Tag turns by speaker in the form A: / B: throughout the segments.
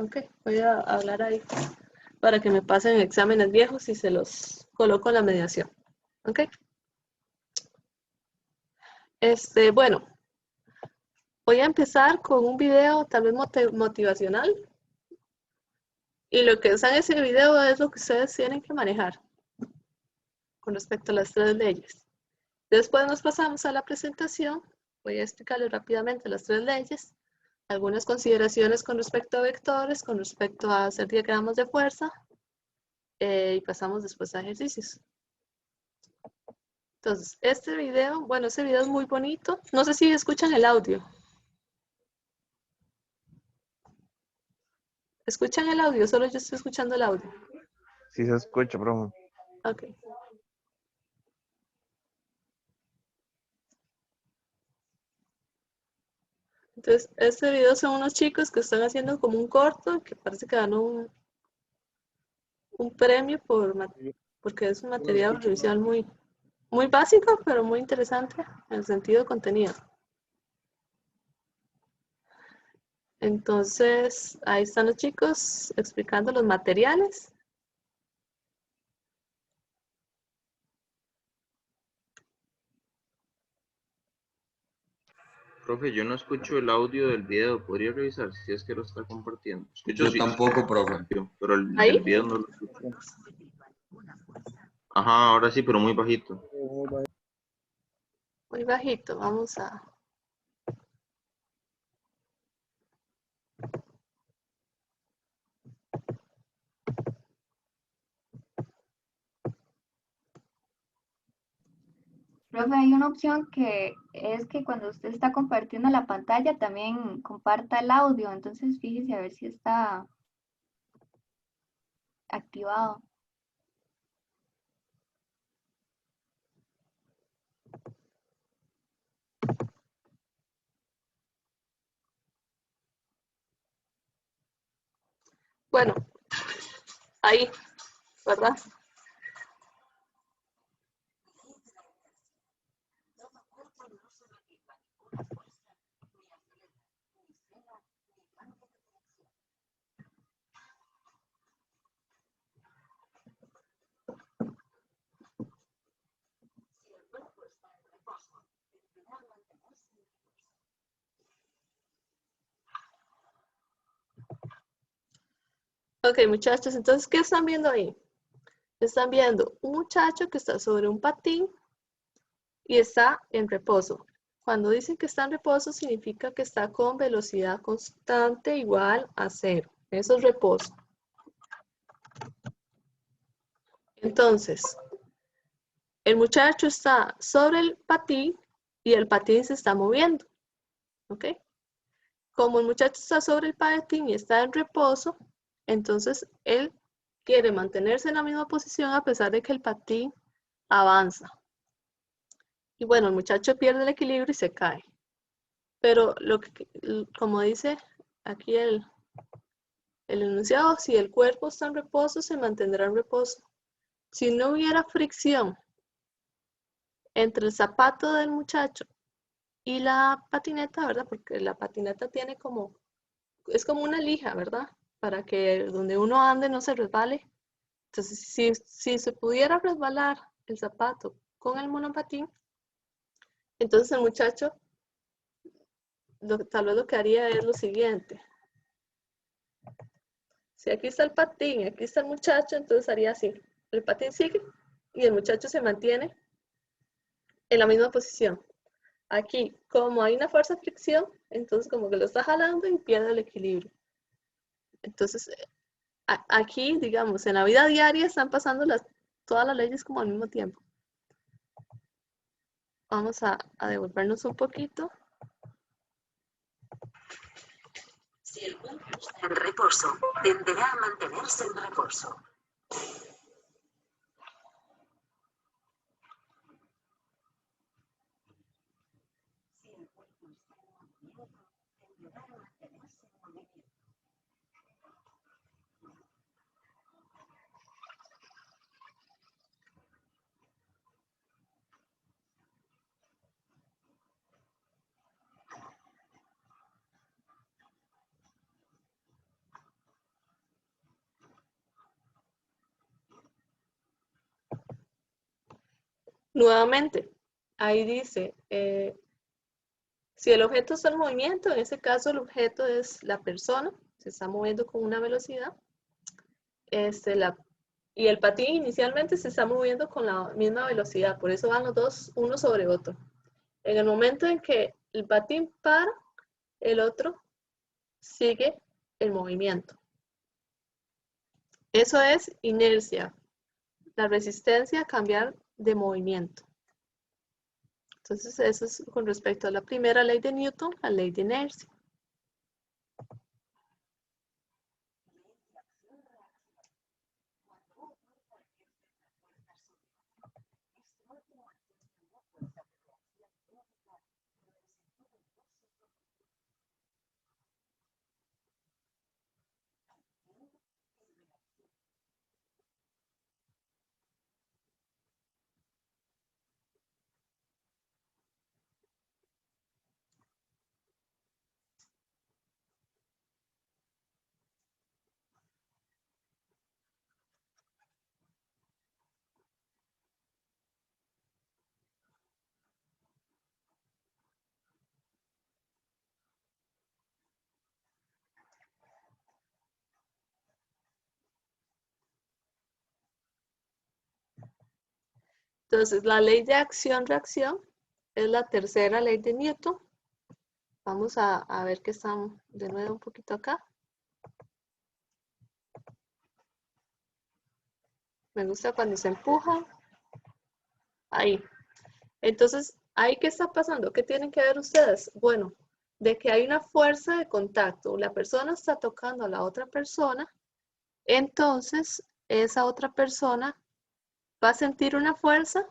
A: Ok, voy a hablar ahí para que me pasen exámenes viejos y se los coloco en la mediación. Ok. Bueno, voy a empezar con un video tal vez motivacional. Y lo que está en ese video es lo que ustedes tienen que manejar con respecto a las 3 leyes. Después nos pasamos a la presentación. Voy a explicarles rápidamente las 3 leyes, algunas consideraciones con respecto a vectores, con respecto a hacer diagramas de fuerza, y pasamos después a ejercicios. Entonces, este video es muy bonito. No sé si escuchan el audio. ¿Escuchan el audio? Solo yo estoy escuchando el audio.
B: Sí se escucha, profe.
A: Ok. Entonces, este video son unos chicos que están haciendo como un corto, que parece que ganó un premio porque es un material audiovisual muy básico, pero muy interesante en el sentido de contenido. Entonces, ahí están los chicos explicando los materiales.
C: Profe, yo no escucho el audio del video. ¿Podría revisar si es que lo está compartiendo? Escucho
D: Yo
C: sí,
D: tampoco, profe.
C: pero el
A: ¿Ahí?
C: del video no lo escucho. Ajá, ahora sí, pero muy bajito.
A: Muy bajito. Vamos a...
E: Profe, hay una opción que es que cuando usted está compartiendo la pantalla también comparta el audio, entonces fíjese a ver si está activado.
A: Bueno, ahí, ¿verdad? Ok, muchachos, entonces, ¿qué están viendo ahí? Están viendo un muchacho que está sobre un patín y está en reposo. Cuando dicen que está en reposo, significa que está con velocidad constante igual a 0. Eso es reposo. Entonces, el muchacho está sobre el patín y el patín se está moviendo. ¿Ok? Como el muchacho está sobre el patín y está en reposo, entonces él quiere mantenerse en la misma posición a pesar de que el patín avanza. Y bueno, el muchacho pierde el equilibrio y se cae. Pero como dice aquí el enunciado, si el cuerpo está en reposo, se mantendrá en reposo. Si no hubiera fricción entre el zapato del muchacho y la patineta, ¿verdad? Porque la patineta tiene es como una lija, ¿verdad? Para que donde uno ande no se resbale. Entonces, si se pudiera resbalar el zapato con el monopatín, entonces el muchacho tal vez lo que haría es lo siguiente. Si aquí está el patín y aquí está el muchacho, entonces haría así. El patín sigue y el muchacho se mantiene en la misma posición. Aquí, como hay una fuerza de fricción, entonces como que lo está jalando y pierde el equilibrio. Entonces, aquí, digamos, en la vida diaria están pasando todas las leyes como al mismo tiempo. Vamos a devolvernos un poquito.
F: Si el cuerpo está en reposo, tenderá a mantenerse en reposo. Si el cuerpo está en movimiento, tenderá a mantenerse en movimiento.
A: nuevamente, ahí dice, si el objeto está en movimiento, en ese caso el objeto es la persona, se está moviendo con una velocidad, y el patín inicialmente se está moviendo con la misma velocidad, por eso van los dos uno sobre otro. En el momento en que el patín para, el otro sigue el movimiento. Eso es inercia, la resistencia a cambiar de movimiento. Entonces, eso es con respecto a la primera ley de Newton, la ley de inercia. Entonces, la ley de acción-reacción es la tercera ley de Newton. Vamos a ver que estamos de nuevo un poquito acá. Me gusta cuando se empuja. Ahí. Entonces, ¿ahí qué está pasando? ¿Qué tienen que ver ustedes? Bueno, de que hay una fuerza de contacto. La persona está tocando a la otra persona. Entonces, esa otra persona va a sentir una fuerza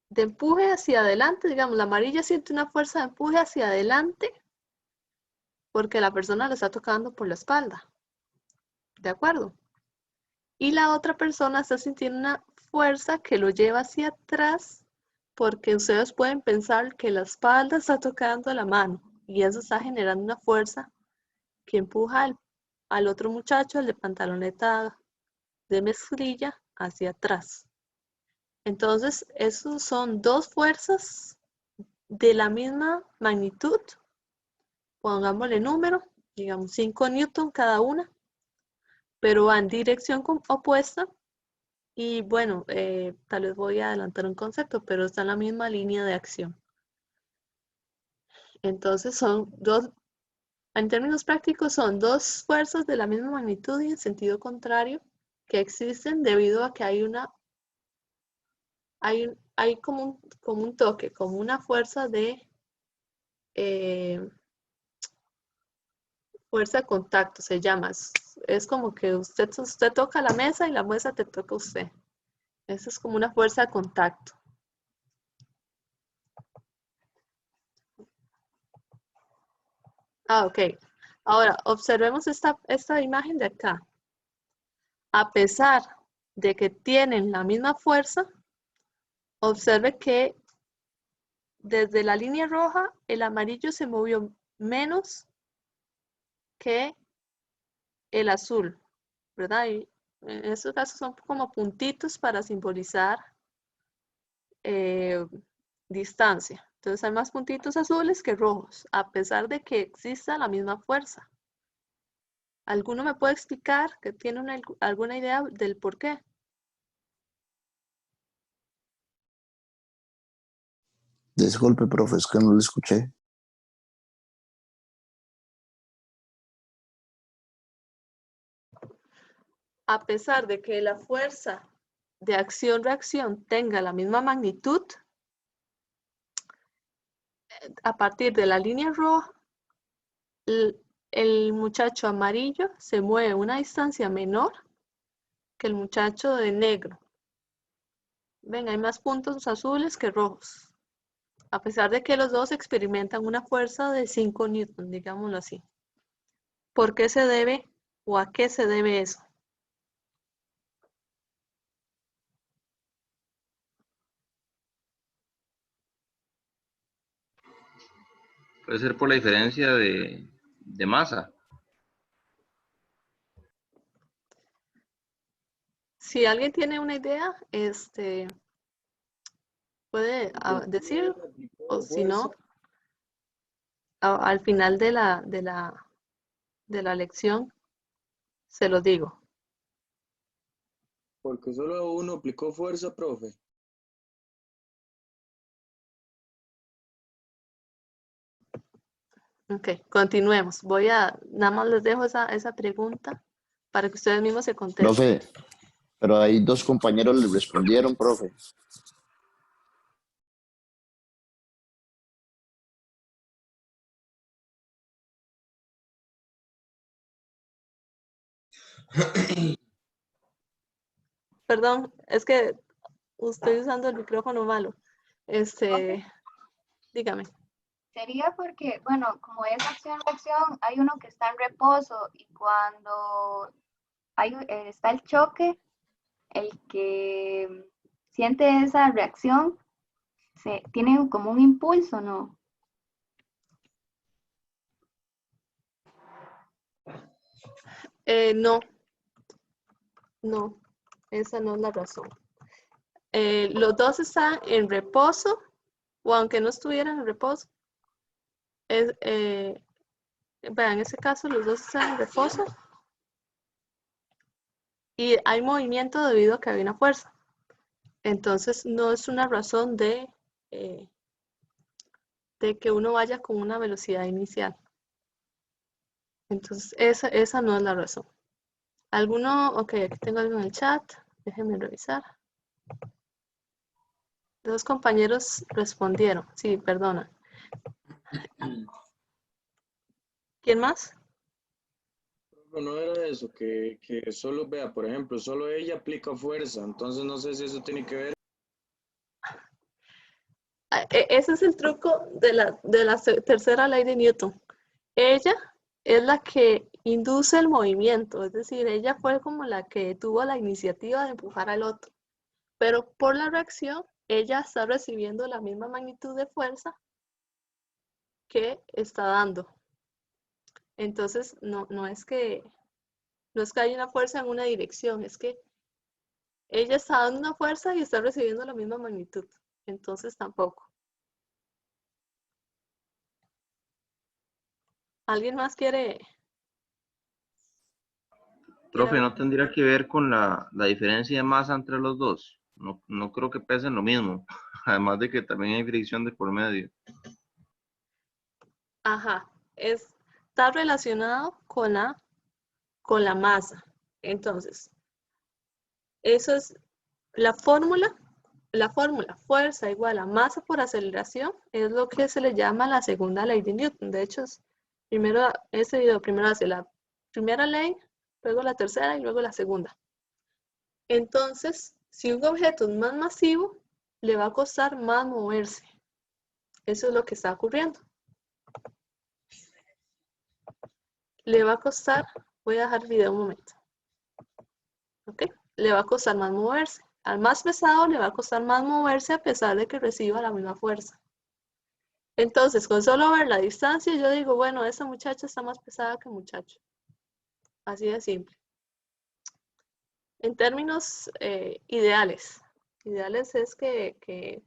A: de empuje hacia adelante. Digamos, la amarilla siente una fuerza de empuje hacia adelante porque la persona le está tocando por la espalda. ¿De acuerdo? Y la otra persona está sintiendo una fuerza que lo lleva hacia atrás porque ustedes pueden pensar que la espalda está tocando la mano y eso está generando una fuerza que empuja al otro muchacho, el de pantaloneta de mezclilla, hacia atrás. Entonces, esos son dos fuerzas de la misma magnitud. Pongámosle número, digamos 5 newton cada una, pero van en dirección opuesta. Y bueno, tal vez voy a adelantar un concepto, pero está en la misma línea de acción. Entonces son dos, en términos prácticos, son dos fuerzas de la misma magnitud y en sentido contrario que existen debido a que hay como un toque, como una fuerza de fuerza de contacto, se llama. Es como que usted toca la mesa y la mesa te toca a usted. Eso es como una fuerza de contacto. Ah, ok. Ahora, observemos esta imagen de acá. A pesar de que tienen la misma fuerza, observe que desde la línea roja, el amarillo se movió menos que el azul, ¿verdad? Y en estos casos son como puntitos para simbolizar distancia. Entonces hay más puntitos azules que rojos, a pesar de que exista la misma fuerza. ¿Alguno me puede explicar que tiene alguna idea del por qué?
D: Disculpe, profe, es que no lo escuché.
A: A pesar de que la fuerza de acción-reacción tenga la misma magnitud, a partir de la línea roja, el muchacho amarillo se mueve una distancia menor que el muchacho de negro. Ven, hay más puntos azules que rojos. A pesar de que los dos experimentan una fuerza de 5 newton, digámoslo así. ¿Por qué se debe o a qué se debe eso?
C: Puede ser por la diferencia de masa.
A: Si alguien tiene una idea, puede decir, o si no, al final de la lección se lo digo.
G: Porque solo uno aplicó fuerza, profe.
A: Ok, continuemos. Nada más les dejo esa pregunta para que ustedes mismos se contesten.
D: Profe, pero ahí 2 compañeros le respondieron, profe.
A: Perdón, es que estoy usando el micrófono malo. Dígame.
E: Sería porque, bueno, como es acción-reacción, hay uno que está en reposo y cuando está el choque, el que siente esa reacción tiene como un impulso, ¿no?
A: No, esa no es la razón. Los dos están en reposo, o aunque no estuvieran en reposo. En ese caso los dos están en reposo y hay movimiento debido a que hay una fuerza. Entonces no es una razón de que uno vaya con una velocidad inicial. Entonces esa no es la razón. Ok, aquí tengo algo en el chat. Déjenme revisar. 2 compañeros respondieron. Sí, perdona. ¿Quién más?
G: No era eso, que solo vea, por ejemplo, solo ella aplica fuerza, entonces no sé si eso tiene que ver.
A: Ese es el truco de la tercera ley de Newton. Ella es la que induce el movimiento, es decir, ella fue como la que tuvo la iniciativa de empujar al otro. Pero por la reacción, ella está recibiendo la misma magnitud de fuerza que está dando. Entonces, no es que haya una fuerza en una dirección, es que ella está dando una fuerza y está recibiendo la misma magnitud. Entonces, tampoco. ¿Alguien más quiere?
C: Profe, ¿no tendría que ver con la diferencia de masa entre los dos? No creo que pesen lo mismo, además de que también hay fricción de por medio.
A: Ajá, está relacionado con la masa. Entonces, eso es la fórmula fuerza igual a masa por aceleración, es lo que se le llama la segunda ley de Newton. De hecho, primero hace la primera ley, luego la tercera y luego la segunda. Entonces, si un objeto es más masivo, le va a costar más moverse. Eso es lo que está ocurriendo. Le va a costar, voy a dejar el video un momento. ¿Ok? Le va a costar más moverse. Al más pesado le va a costar más moverse a pesar de que reciba la misma fuerza. Entonces, con solo ver la distancia, yo digo, bueno, esa muchacha está más pesada que el muchacho. Así de simple. En términos ideales es que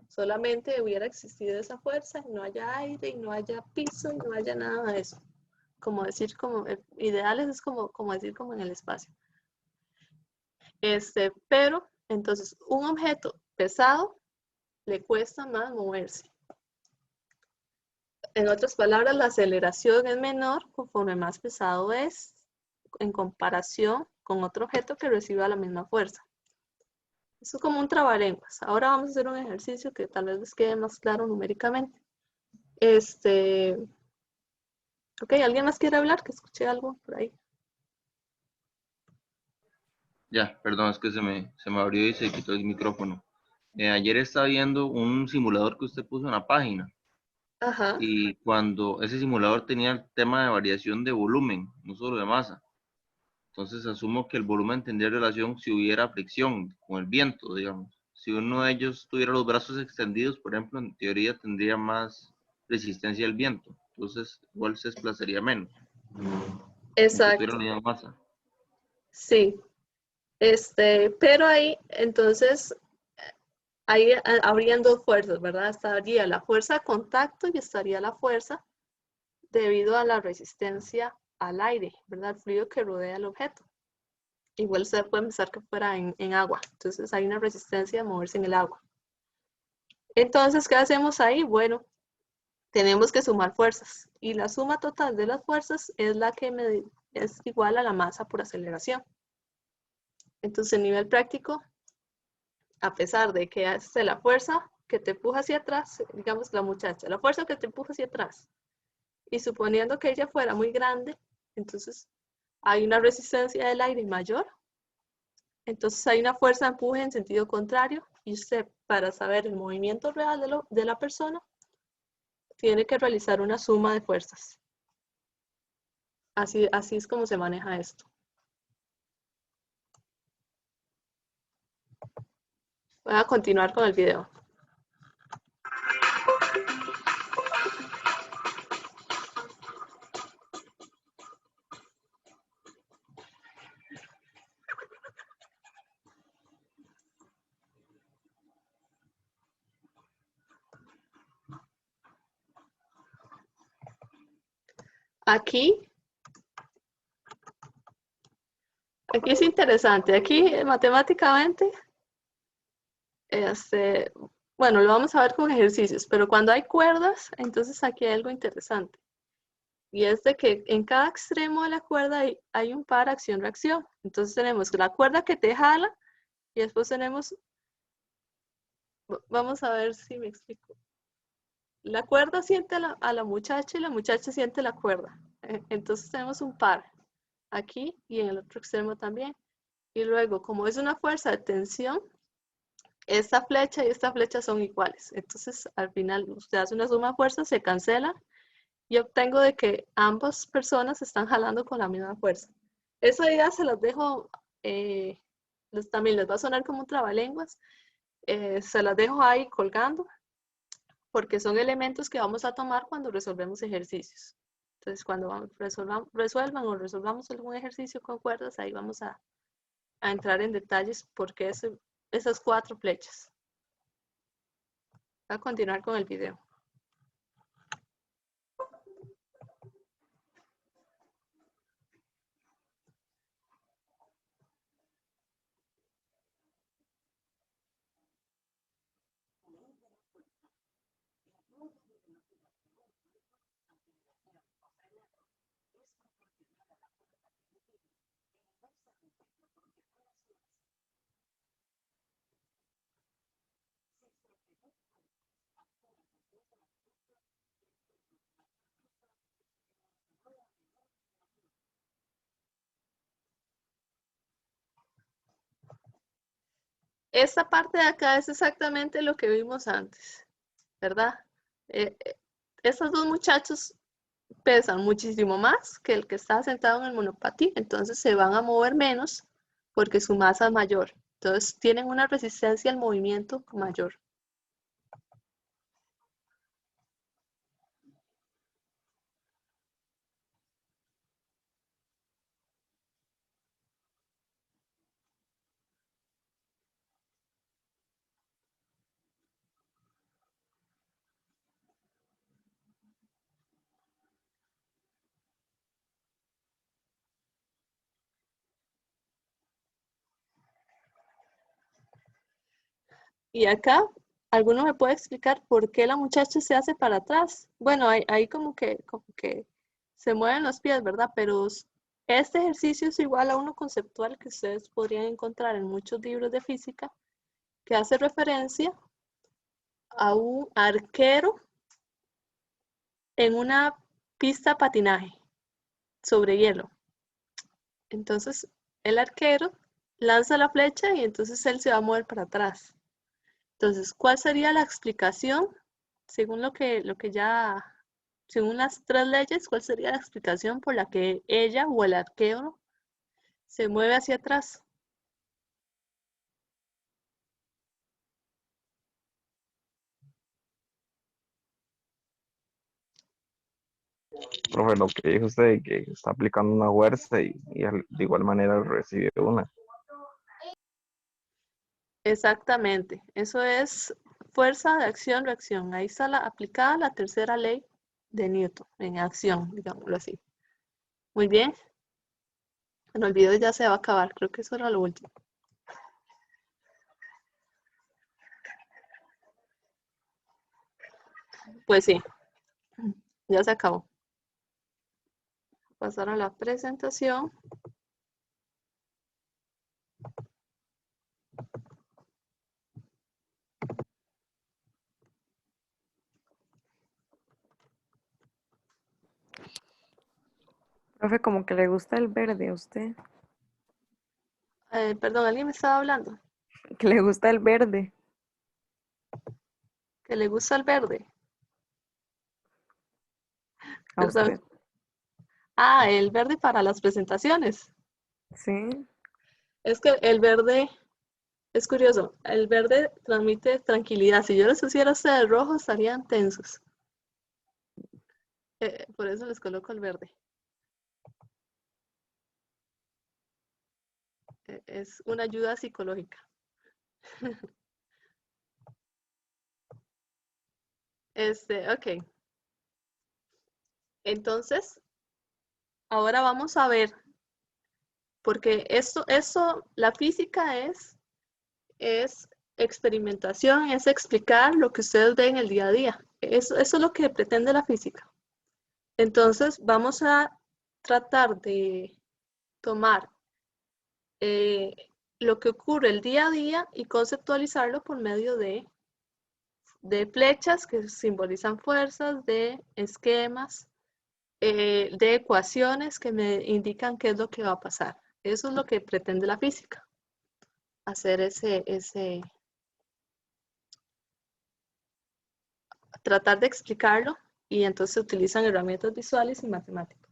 A: solamente hubiera existido esa fuerza y no haya aire y no haya piso y no haya nada de eso. Ideales es como decir como en el espacio. Pero, entonces, un objeto pesado le cuesta más moverse. En otras palabras, la aceleración es menor conforme más pesado es en comparación con otro objeto que reciba la misma fuerza. Eso es como un trabalenguas. Ahora vamos a hacer un ejercicio que tal vez les quede más claro numéricamente. Ok, ¿alguien más quiere hablar? Que escuché algo por ahí.
C: Ya, perdón, es que se me abrió y se quitó el micrófono. Ayer estaba viendo un simulador que usted puso en la página.
A: Ajá.
C: Y cuando ese simulador tenía el tema de variación de volumen, no solo de masa. Entonces asumo que el volumen tendría relación si hubiera fricción con el viento, digamos. Si uno de ellos tuviera los brazos extendidos, por ejemplo, en teoría tendría más resistencia al viento. Entonces igual se desplazaría menos, aunque tuviera
A: Exacto.
C: la misma masa.
A: Sí. Pero ahí, entonces, ahí habrían dos fuerzas, ¿verdad? Estaría la fuerza de contacto y estaría la fuerza debido a la resistencia al aire, ¿verdad? El fluido que rodea el objeto. Igual usted puede pensar que fuera en agua, entonces hay una resistencia a moverse en el agua. Entonces, ¿qué hacemos ahí? Bueno, tenemos que sumar fuerzas y la suma total de las fuerzas es la que es igual a la masa por aceleración. Entonces, en nivel práctico, a pesar de que hace la fuerza que te empuja hacia atrás, digamos la muchacha, la fuerza que te empuja hacia atrás, y suponiendo que ella fuera muy grande, entonces hay una resistencia del aire mayor, entonces hay una fuerza de empuje en sentido contrario, y usted, para saber el movimiento real de la persona, tiene que realizar una suma de fuerzas. Así es como se maneja esto. Voy a continuar con el video. Aquí es interesante. Aquí matemáticamente, bueno, lo vamos a ver con ejercicios, pero cuando hay cuerdas, entonces aquí hay algo interesante. Y es de que en cada extremo de la cuerda hay un par acción-reacción. Entonces tenemos la cuerda que te jala y después tenemos, vamos a ver si me explico. La cuerda siente a la muchacha y la muchacha siente la cuerda. Entonces tenemos un par aquí y en el otro extremo también. Y luego, como es una fuerza de tensión, esta flecha y esta flecha son iguales. Entonces, al final, usted hace una suma de fuerzas, se cancela y obtengo de que ambas personas están jalando con la misma fuerza. Esa idea se las dejo, también les va a sonar como un trabalenguas, se las dejo ahí colgando, porque son elementos que vamos a tomar cuando resolvemos ejercicios. Entonces, cuando resuelvan o resolvamos algún ejercicio con cuerdas, ahí vamos a entrar en detalles porque esas 4 flechas. Voy a continuar con el video. Esta parte de acá es exactamente lo que vimos antes, ¿verdad? Estos dos muchachos pesan muchísimo más que el que está sentado en el monopatín, entonces se van a mover menos porque su masa es mayor. Entonces tienen una resistencia al movimiento mayor. Y acá, ¿alguno me puede explicar por qué la muchacha se hace para atrás? Bueno, ahí como que se mueven los pies, ¿verdad? Pero este ejercicio es igual a uno conceptual que ustedes podrían encontrar en muchos libros de física, que hace referencia a un arquero en una pista de patinaje sobre hielo. Entonces, el arquero lanza la flecha y entonces él se va a mover para atrás. Entonces, ¿cuál sería la explicación? Según según las 3 leyes, ¿cuál sería la explicación por la que ella o el arquero se mueve hacia atrás?
B: Profe, lo que dijo usted, que está aplicando una fuerza y de igual manera recibe una.
A: Exactamente. Eso es fuerza de acción, reacción. Ahí está aplicada la tercera ley de Newton, en acción, digámoslo así. Muy bien. Bueno, el video ya se va a acabar. Creo que eso era lo último. Pues sí, ya se acabó. Pasar a la presentación.
H: Profe, como que le gusta el verde a usted.
A: Perdón, ¿alguien me estaba hablando?
H: Que le gusta el verde.
A: ¿Que le gusta el verde?
H: A
A: Perdón.
H: usted.
A: Ah, el verde para las presentaciones.
H: Sí.
A: Es que el verde, es curioso, el verde transmite tranquilidad. Si yo les pusiera a ustedes rojo, estarían tensos. Por eso les coloco el verde. Es una ayuda psicológica. Ok. Entonces, ahora vamos a ver, porque la física es experimentación, es explicar lo que ustedes ven en el día a día. Eso es lo que pretende la física. Entonces, vamos a tratar de tomar lo que ocurre el día a día y conceptualizarlo por medio de flechas que simbolizan fuerzas, de esquemas, de ecuaciones que me indican qué es lo que va a pasar. Eso es lo que pretende la física, hacer tratar de explicarlo, y entonces se utilizan herramientas visuales y matemáticas.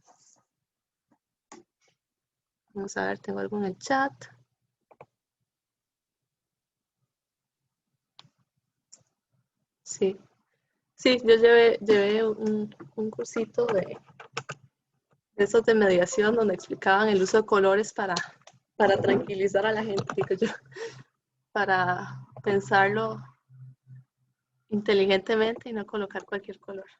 A: Vamos a ver, tengo algo en el chat. Sí, sí, yo llevé un cursito de esos de mediación donde explicaban el uso de colores para tranquilizar a la gente, digo yo, para pensarlo inteligentemente y no colocar cualquier color.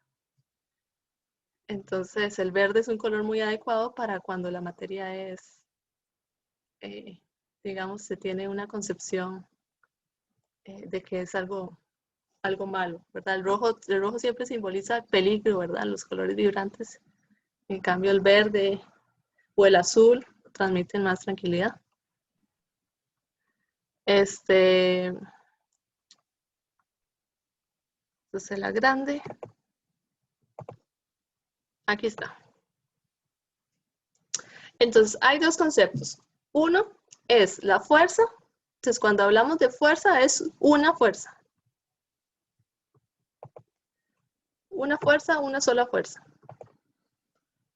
A: Entonces, el verde es un color muy adecuado para cuando la materia es, digamos, se tiene una concepción de que es algo malo, ¿verdad? El rojo siempre simboliza peligro, ¿verdad? Los colores vibrantes. En cambio, el verde o el azul transmiten más tranquilidad. Entonces, la grande. Aquí está. Entonces, hay dos conceptos. Uno es la fuerza. Entonces, cuando hablamos de fuerza, es una fuerza. Una fuerza, una sola fuerza.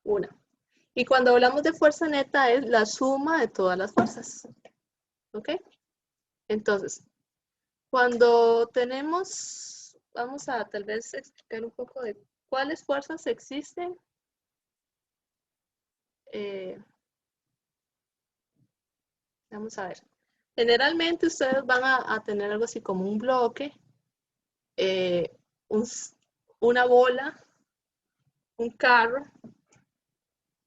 A: Una. Y cuando hablamos de fuerza neta, es la suma de todas las fuerzas. ¿Ok? Entonces, cuando tenemos, vamos a tal vez explicar un poco de cuáles fuerzas existen. Vamos a ver. Generalmente ustedes van a tener algo así como un bloque, una bola, un carro,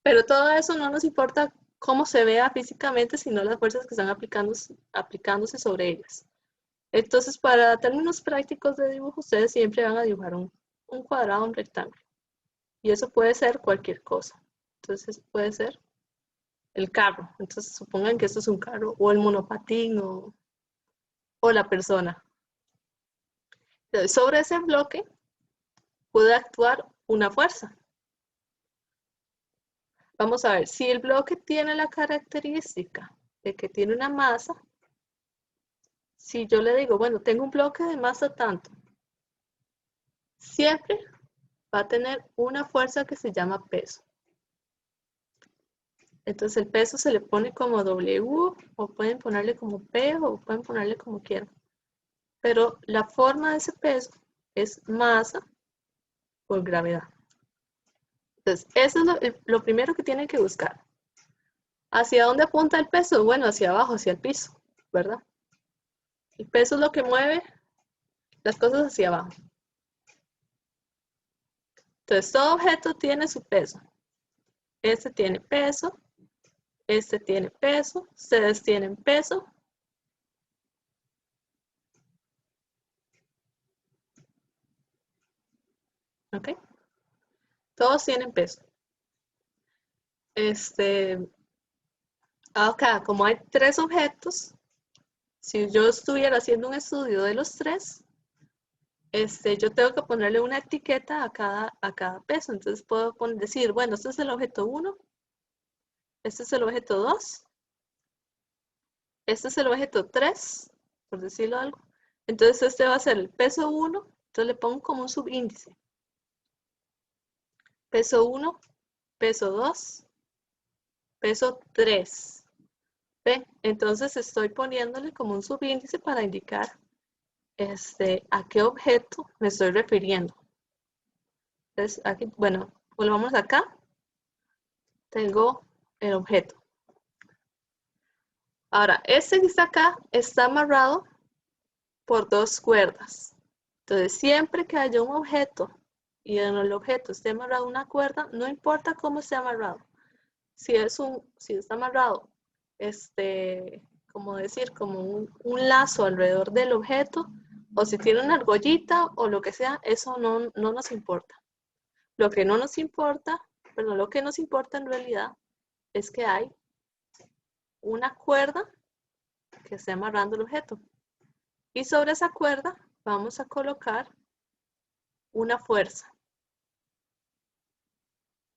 A: pero todo eso no nos importa cómo se vea físicamente, sino las fuerzas que están aplicándose sobre ellas. Entonces, para términos prácticos de dibujo, ustedes siempre van a dibujar un cuadrado, un rectángulo. Y eso puede ser cualquier cosa. Entonces, puede ser el carro. Entonces, supongan que esto es un carro, o el monopatín, o la persona. Entonces, sobre ese bloque puede actuar una fuerza. Vamos a ver, si el bloque tiene la característica de que tiene una masa, si yo le digo, bueno, tengo un bloque de masa tanto, siempre va a tener una fuerza que se llama peso. Entonces el peso se le pone como W, o pueden ponerle como P, o pueden ponerle como quieran. Pero la forma de ese peso es masa por gravedad. Entonces, eso es lo primero que tienen que buscar. ¿Hacia dónde apunta el peso? Bueno, hacia abajo, hacia el piso, ¿verdad? El peso es lo que mueve las cosas hacia abajo. Entonces, todo objeto tiene su peso. Este tiene peso, este tiene peso, ustedes tienen peso. ¿Ok? Todos tienen peso. Acá, como hay 3 objetos, si yo estuviera haciendo un estudio de los 3, yo tengo que ponerle una etiqueta a cada peso. Entonces puedo decir, bueno, este es el objeto 1, este es el objeto 2, este es el objeto 3, por decirlo algo. Entonces este va a ser el peso 1, entonces le pongo como un subíndice. Peso 1, peso 2, peso 3. ¿Ve? Entonces estoy poniéndole como un subíndice para indicar a qué objeto me estoy refiriendo. Entonces, aquí, bueno, volvamos acá. Tengo el objeto. Ahora, este que está acá está amarrado por 2 cuerdas. Entonces, siempre que haya un objeto y en el objeto esté amarrado una cuerda, no importa cómo esté amarrado. Si está amarrado, como decir, como un lazo alrededor del objeto, o si tiene una argollita o lo que sea, eso no nos importa. Lo que no nos importa, pero lo que nos importa en realidad es que hay una cuerda que esté amarrando el objeto. Y sobre esa cuerda vamos a colocar una fuerza.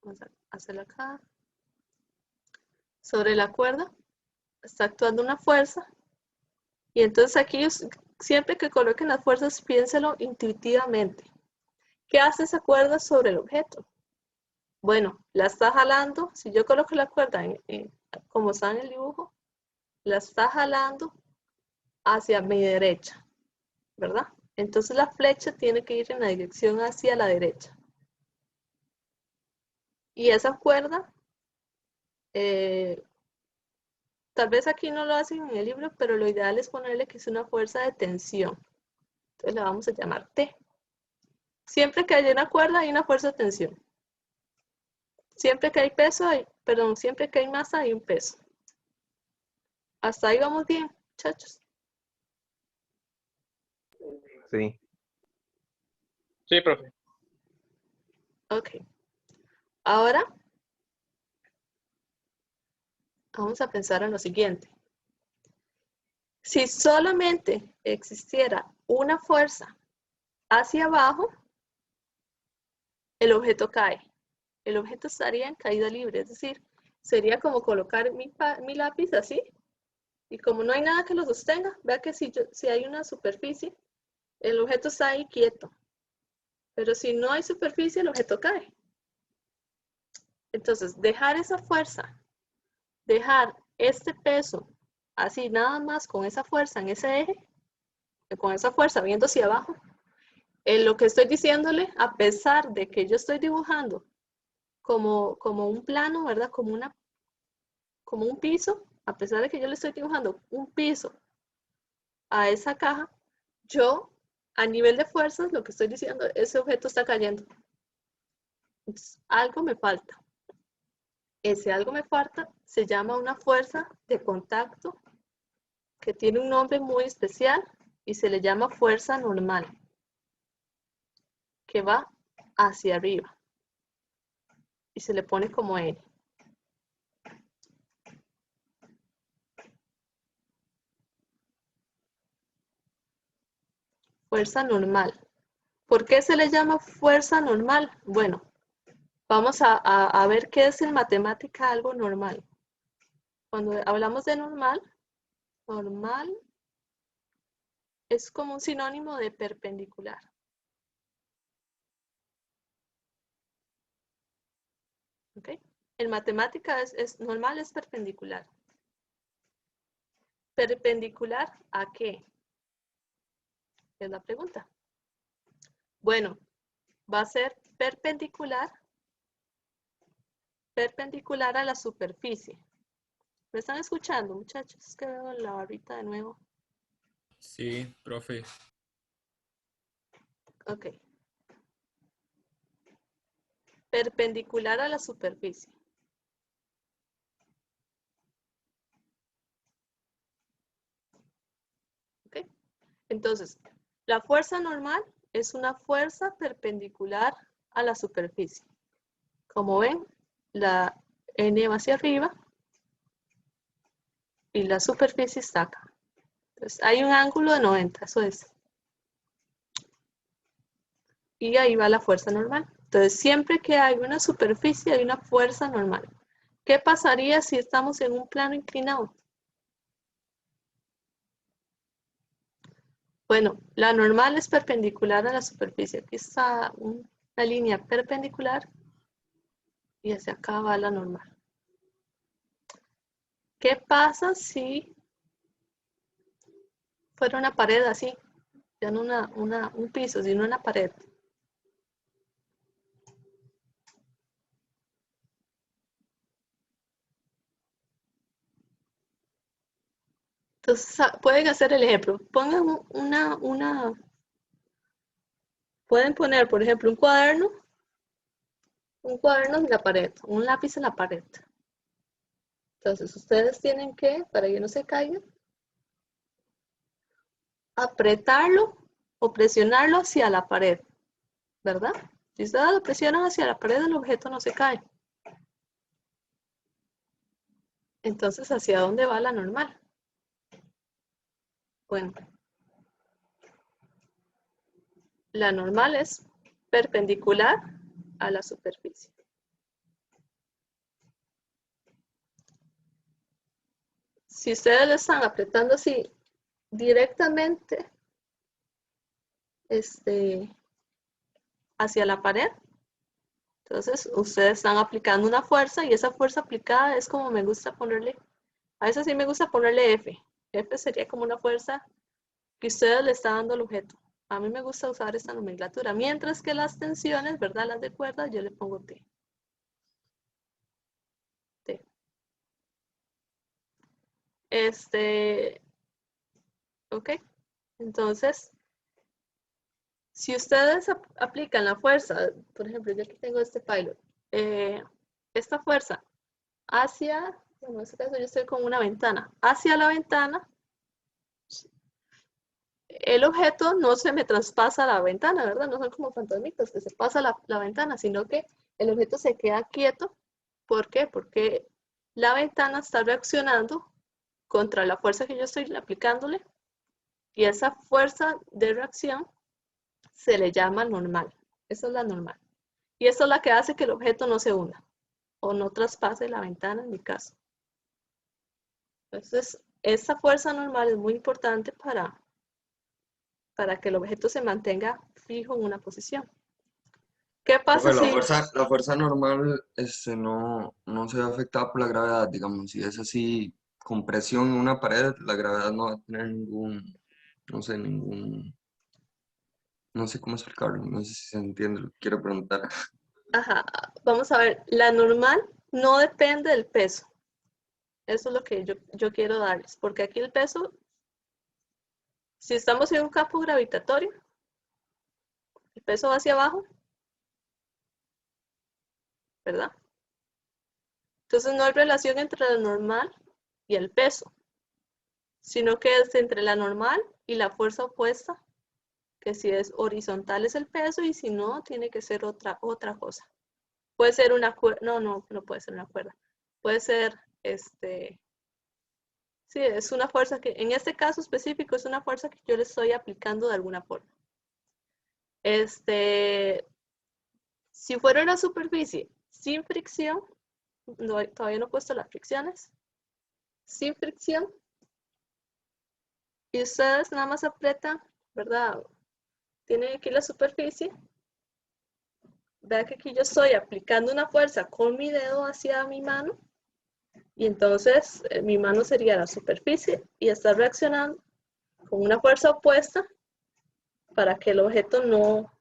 A: Vamos a hacerla acá. Sobre la cuerda está actuando una fuerza. Y entonces aquí, siempre que coloquen las fuerzas, piénselo intuitivamente. ¿Qué hace esa cuerda sobre el objeto? Bueno, la está jalando. Si yo coloco la cuerda como está en el dibujo, la está jalando hacia mi derecha, ¿verdad? Entonces la flecha tiene que ir en la dirección hacia la derecha. Y esa cuerda, tal vez aquí no lo hacen en el libro, pero lo ideal es ponerle que es una fuerza de tensión. Entonces la vamos a llamar T. Siempre que haya una cuerda hay una fuerza de tensión. Siempre que hay peso, siempre que hay masa hay un peso. Hasta ahí vamos bien, muchachos.
B: Sí.
I: Sí, profe.
A: Ok. Ahora vamos a pensar en lo siguiente. Si solamente existiera una fuerza hacia abajo, el objeto cae. El objeto estaría en caída libre, es decir, sería como colocar mi lápiz así, y como no hay nada que lo sostenga, vea que si hay una superficie, el objeto está ahí quieto. Pero si no hay superficie, el objeto cae. Entonces, dejar esa fuerza, dejar este peso así nada más con esa fuerza en ese eje, con esa fuerza viendo hacia abajo, lo que estoy diciéndole, a pesar de que yo estoy dibujando como un plano, ¿verdad? Como un piso, a pesar de que yo le estoy dibujando un piso a esa caja, yo a nivel de fuerzas lo que estoy diciendo, ese objeto está cayendo. Entonces, algo me falta. Ese algo me falta se llama una fuerza de contacto que tiene un nombre muy especial y se le llama fuerza normal, que va hacia arriba y se le pone como N. Fuerza normal. ¿Por qué se le llama fuerza normal? Bueno, vamos a ver qué es en matemática algo normal. Cuando hablamos de normal es como un sinónimo de perpendicular. ¿Ok? En matemática normal es perpendicular. ¿Perpendicular a qué? Es la pregunta. Bueno, va a ser perpendicular a la superficie. ¿Me están escuchando, muchachos? Es que veo la barrita de nuevo.
J: Sí, profe.
A: Ok. Perpendicular a la superficie. ¿Ok? Entonces, la fuerza normal es una fuerza perpendicular a la superficie. Como ven, la N va hacia arriba y la superficie está acá. Entonces, hay un ángulo de 90, eso es. Y ahí va la fuerza normal. Entonces, siempre que hay una superficie, hay una fuerza normal. ¿Qué pasaría si estamos en un plano inclinado? Bueno, la normal es perpendicular a la superficie. Aquí está una línea perpendicular y hacia acá va la normal. ¿Qué pasa si fuera una pared así? Ya no un piso, sino una pared. Entonces, pueden hacer el ejemplo. Pongan pueden poner, por ejemplo, un cuaderno en la pared, un lápiz en la pared. Entonces, ustedes tienen que, para que no se caigan, apretarlo o presionarlo hacia la pared, ¿verdad? Si ustedes lo presionan hacia la pared, el objeto no se cae. Entonces, ¿hacia dónde va la normal? Bueno, la normal es perpendicular a la superficie. Si ustedes lo están apretando así directamente hacia la pared, entonces ustedes están aplicando una fuerza y esa fuerza aplicada es como me gusta ponerle, a eso sí me gusta ponerle F. F sería como una fuerza que ustedes le están dando al objeto. A mí me gusta usar esta nomenclatura, mientras que las tensiones, ¿verdad? Las de cuerda, yo le pongo T. T. Ok. Entonces, si ustedes aplican la fuerza, por ejemplo, yo aquí tengo este pilot, esta fuerza hacia, en este caso yo estoy con una ventana, hacia la ventana, el objeto no se me traspasa la ventana, ¿verdad? No son como fantasmitas que se pasa la ventana, sino que el objeto se queda quieto. ¿Por qué? Porque la ventana está reaccionando contra la fuerza que yo estoy aplicándole y esa fuerza de reacción se le llama normal. Esa es la normal. Y eso es la que hace que el objeto no se hunda o no traspase la ventana en mi caso. Entonces, esa fuerza normal es muy importante para que el objeto se mantenga fijo en una posición. ¿Qué pasa
K: Profe,
A: si...
K: la fuerza normal no se ve afectada por la gravedad, digamos, si es así con presión en una pared, la gravedad no va a tener no sé cómo explicarlo, no sé si se entiende lo que quiero preguntar.
A: Ajá, vamos a ver, la normal no depende del peso. Eso es lo que yo quiero darles, porque aquí el peso, si estamos en un campo gravitatorio, el peso va hacia abajo, ¿verdad? Entonces no hay relación entre la normal y el peso, sino que es entre la normal y la fuerza opuesta, que si es horizontal es el peso y si no, tiene que ser otra cosa. Puede ser una cuerda, no puede ser una cuerda. Puede ser, sí, es una fuerza que, en este caso específico, es una fuerza que yo le estoy aplicando de alguna forma. Si fuera una superficie sin fricción, todavía no he puesto las fricciones, sin fricción, y ustedes nada más apretan, ¿verdad? Tienen aquí la superficie. Vean que aquí yo estoy aplicando una fuerza con mi dedo hacia mi mano, y entonces mi mano sería la superficie y está reaccionando con una fuerza opuesta para que el objeto no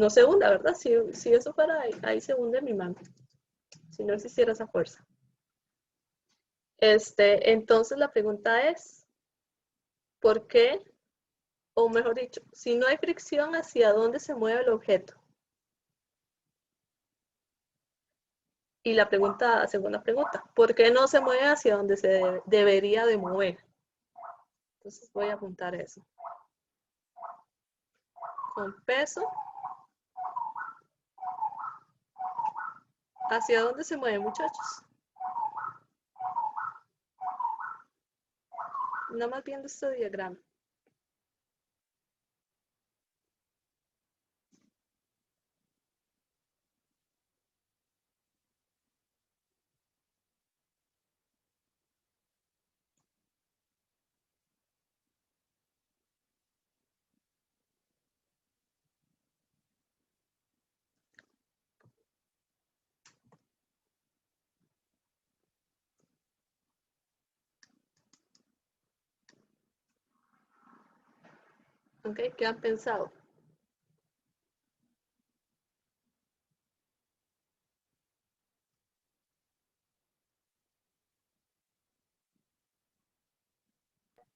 A: se hunda, ¿verdad? Si eso fuera ahí se hunde mi mano, si no existiera esa fuerza. Entonces la pregunta es, ¿por qué? O mejor dicho, si no hay fricción, ¿hacia dónde se mueve el objeto? Y la segunda pregunta, ¿por qué no se mueve hacia donde se debería de mover? Entonces voy a apuntar eso. Con peso, ¿hacia dónde se mueve, muchachos? Nada más viendo este diagrama. ¿Ok? ¿Qué han pensado?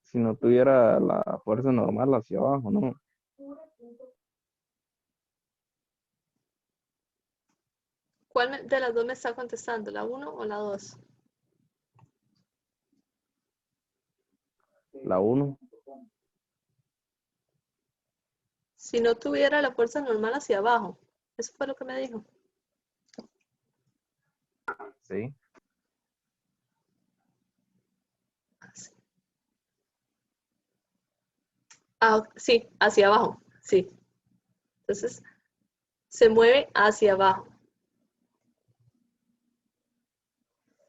B: Si no tuviera la fuerza normal hacia abajo, ¿no?
A: ¿Cuál de las dos me está contestando? ¿La 1 o la 2?
B: La 1,
A: Si no tuviera la fuerza normal hacia abajo. Eso fue lo que me dijo.
B: sí.
A: Sí, hacia abajo. Sí. Entonces, se mueve hacia abajo.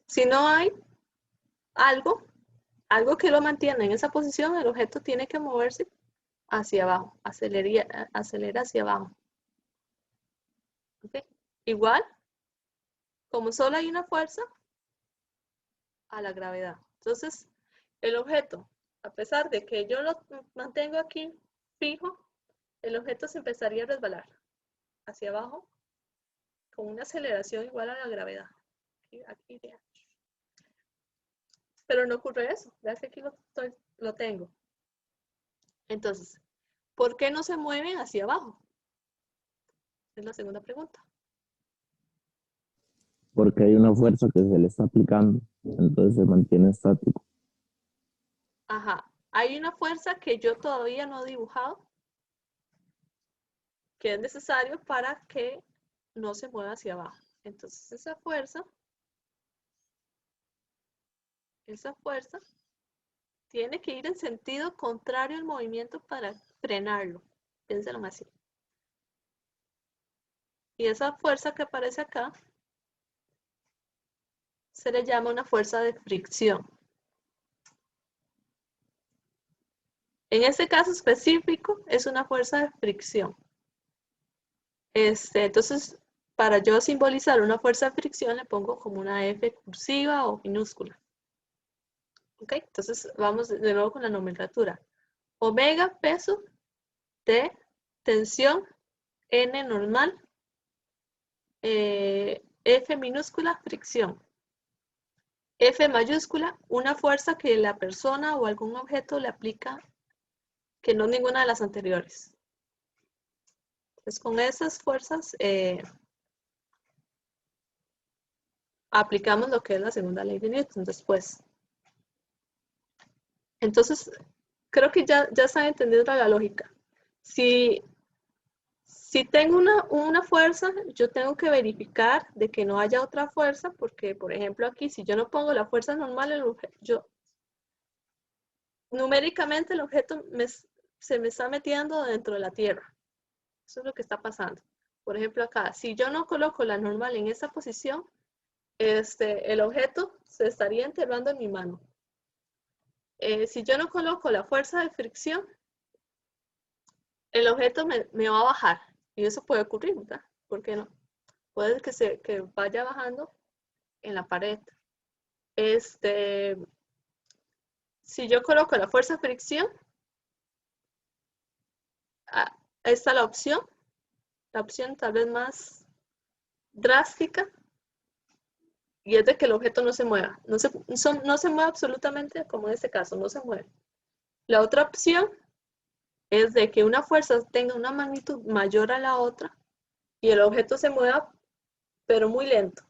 A: Si no hay algo que lo mantiene en esa posición, el objeto tiene que moverse hacia abajo, acelera hacia abajo. ¿Okay? Igual, como solo hay una fuerza, a la gravedad. Entonces, el objeto, a pesar de que yo lo mantengo aquí fijo, el objeto se empezaría a resbalar hacia abajo con una aceleración igual a la gravedad. Aquí, pero no ocurre eso. Vean que aquí lo tengo. Entonces, ¿por qué no se mueven hacia abajo? Es la segunda pregunta.
D: Porque hay una fuerza que se le está aplicando, entonces se mantiene estático.
A: Ajá. Hay una fuerza que yo todavía no he dibujado, que es necesario para que no se mueva hacia abajo. Entonces, esa fuerza tiene que ir en sentido contrario al movimiento para frenarlo. Piénsenlo así. Y esa fuerza que aparece acá se le llama una fuerza de fricción. En este caso específico es una fuerza de fricción. Entonces, para yo simbolizar una fuerza de fricción le pongo como una F cursiva o minúscula. ¿Ok? Entonces vamos de nuevo con la nomenclatura. Omega, peso, T, tensión, N normal, F minúscula, fricción. F mayúscula, una fuerza que la persona o algún objeto le aplica que no ninguna de las anteriores. Entonces, con esas fuerzas aplicamos lo que es la segunda ley de Newton después. Entonces, creo que ya están entendiendo la lógica. Si tengo una fuerza, yo tengo que verificar de que no haya otra fuerza, porque, por ejemplo, aquí, si yo no pongo la fuerza normal, numéricamente el objeto se me está metiendo dentro de la Tierra. Eso es lo que está pasando. Por ejemplo, acá, si yo no coloco la normal en esa posición, el objeto se estaría enterrando en mi mano. Si yo no coloco la fuerza de fricción, el objeto me va a bajar. Y eso puede ocurrir, ¿verdad? ¿Por qué no? Puede que vaya bajando en la pared. Si yo coloco la fuerza de fricción, ahí está la opción tal vez más drástica, y es de que el objeto no se mueva. No se mueve absolutamente, como en este caso, no se mueve. La otra opción es de que una fuerza tenga una magnitud mayor a la otra y el objeto se mueva, pero muy lento.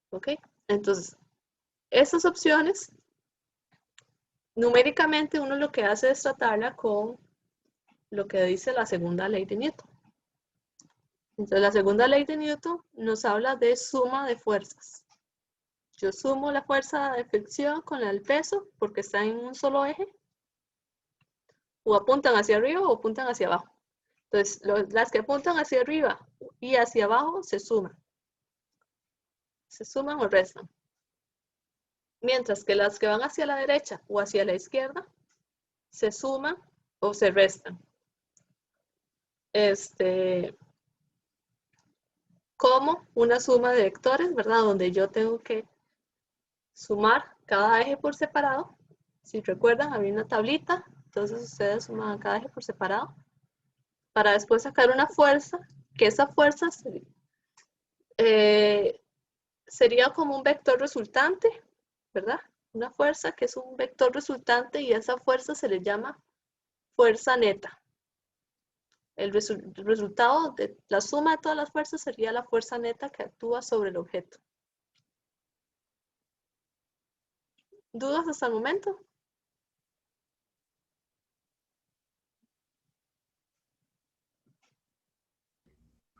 A: ¿Ok? Entonces, esas opciones, numéricamente uno lo que hace es tratarla con lo que dice la segunda ley de Newton. Entonces, la segunda ley de Newton nos habla de suma de fuerzas. Yo sumo la fuerza de fricción con el peso porque está en un solo eje. O apuntan hacia arriba o apuntan hacia abajo. Entonces, las que apuntan hacia arriba y hacia abajo se suman. Se suman o restan. Mientras que las que van hacia la derecha o hacia la izquierda se suman o se restan. Como una suma de vectores, ¿verdad? Donde yo tengo que sumar cada eje por separado. Si recuerdan, había una tablita, entonces ustedes suman cada eje por separado para después sacar una fuerza, que esa fuerza sería como un vector resultante, ¿verdad? Una fuerza que es un vector resultante y a esa fuerza se le llama fuerza neta. El resultado de la suma de todas las fuerzas sería la fuerza neta que actúa sobre el objeto. ¿Dudas hasta el momento?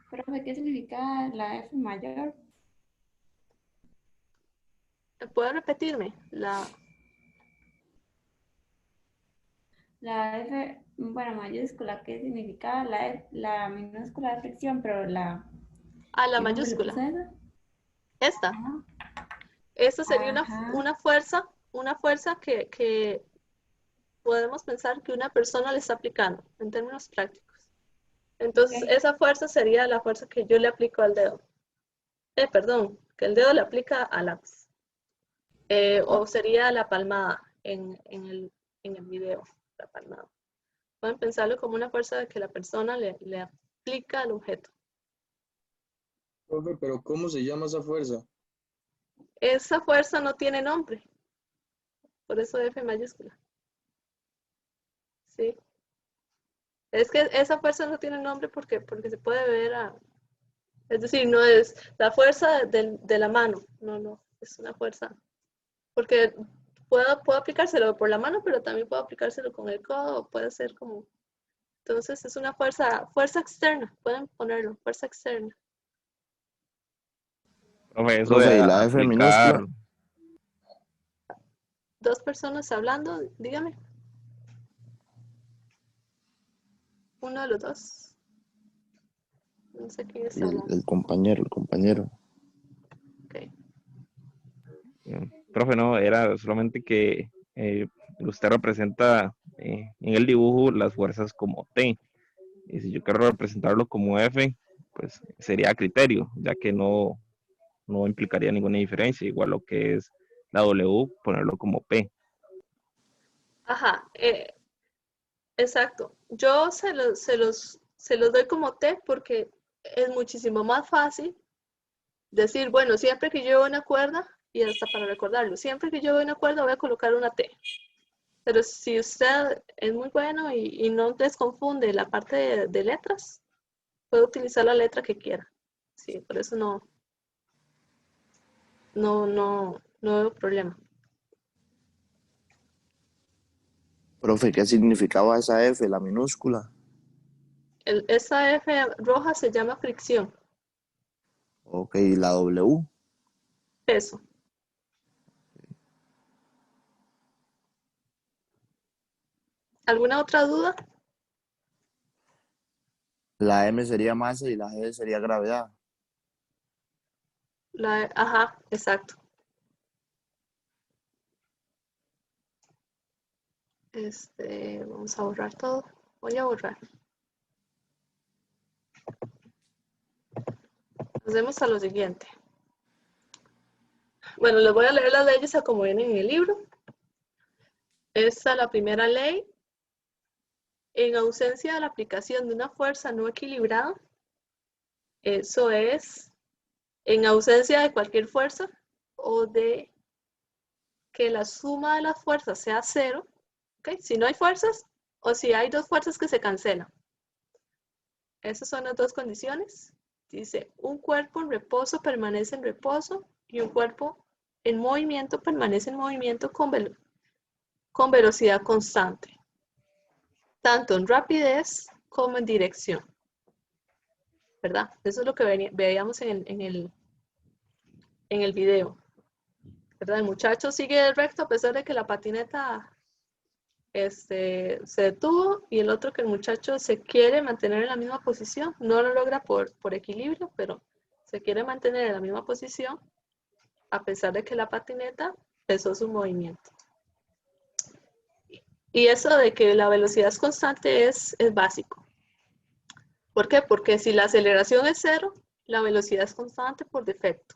J: Profe, ¿qué significa la F mayor?
A: ¿Puede repetirme?
J: La F, bueno, mayúscula, ¿qué significa la minúscula de fricción? Pero la...
A: la mayúscula. Esta.
J: Ajá.
A: Esta sería una fuerza que podemos pensar que una persona le está aplicando en términos prácticos. Entonces, esa fuerza sería la fuerza que yo le aplico al dedo. Perdón, que el dedo le aplica al lápiz. O sería la palmada en el video, la palmada. Pueden pensarlo como una fuerza que la persona le aplica al objeto.
G: Profe, pero ¿cómo se llama esa fuerza?
A: Esa fuerza no tiene nombre. Por eso F mayúscula. Sí. Es que esa fuerza no tiene nombre porque se puede ver es decir, no es la fuerza de la mano. No, es una fuerza. Porque puedo aplicárselo por la mano, pero también puedo aplicárselo con el codo, puede ser como... Entonces es una fuerza externa, pueden ponerlo, fuerza externa.
B: Profe, eso
D: Profe,
B: de
D: ¿y la F
B: aplicar...
D: minúscula?
A: Dos personas hablando, dígame. Uno de los dos. No sé quién está hablando.
D: El compañero.
A: Okay.
B: Profe, no, era solamente que usted representa en el dibujo las fuerzas como T. Y si yo quiero representarlo como F, pues sería a criterio, ya que no implicaría ninguna diferencia. Igual lo que es la W, ponerlo como P.
A: Ajá, exacto. Yo se los doy como T porque es muchísimo más fácil decir, bueno, siempre que yo veo una cuerda, y hasta para recordarlo, siempre que yo veo una cuerda voy a colocar una T. Pero si usted es muy bueno y no les confunde la parte de letras, puede utilizar la letra que quiera. Sí, por eso no veo problema.
D: Profe, ¿qué significaba esa F, la minúscula?
A: Esa F roja se llama fricción.
D: Ok, ¿y la W?
A: Peso. ¿Alguna otra duda?
D: La M sería masa y la G sería gravedad.
A: Ajá, exacto. Vamos a borrar todo. Voy a borrar. Hacemos a lo siguiente. Bueno, les voy a leer las leyes a como vienen en el libro. Esta es la primera ley. En ausencia de la aplicación de una fuerza no equilibrada, eso es, en ausencia de cualquier fuerza o de que la suma de las fuerzas sea 0, ¿ok? Si no hay fuerzas o si hay dos fuerzas que se cancelan. Esas son las dos condiciones. Dice, un cuerpo en reposo permanece en reposo y un cuerpo en movimiento permanece en movimiento con velocidad constante, tanto en rapidez como en dirección. ¿Verdad? Eso es lo que veíamos en el video. ¿Verdad? El muchacho sigue recto a pesar de que la patineta se detuvo, y el otro que el muchacho se quiere mantener en la misma posición, no lo logra por equilibrio, pero se quiere mantener en la misma posición a pesar de que la patineta empezó su movimiento. Y eso de que la velocidad es constante es básico. ¿Por qué? Porque si la aceleración es 0, la velocidad es constante por defecto.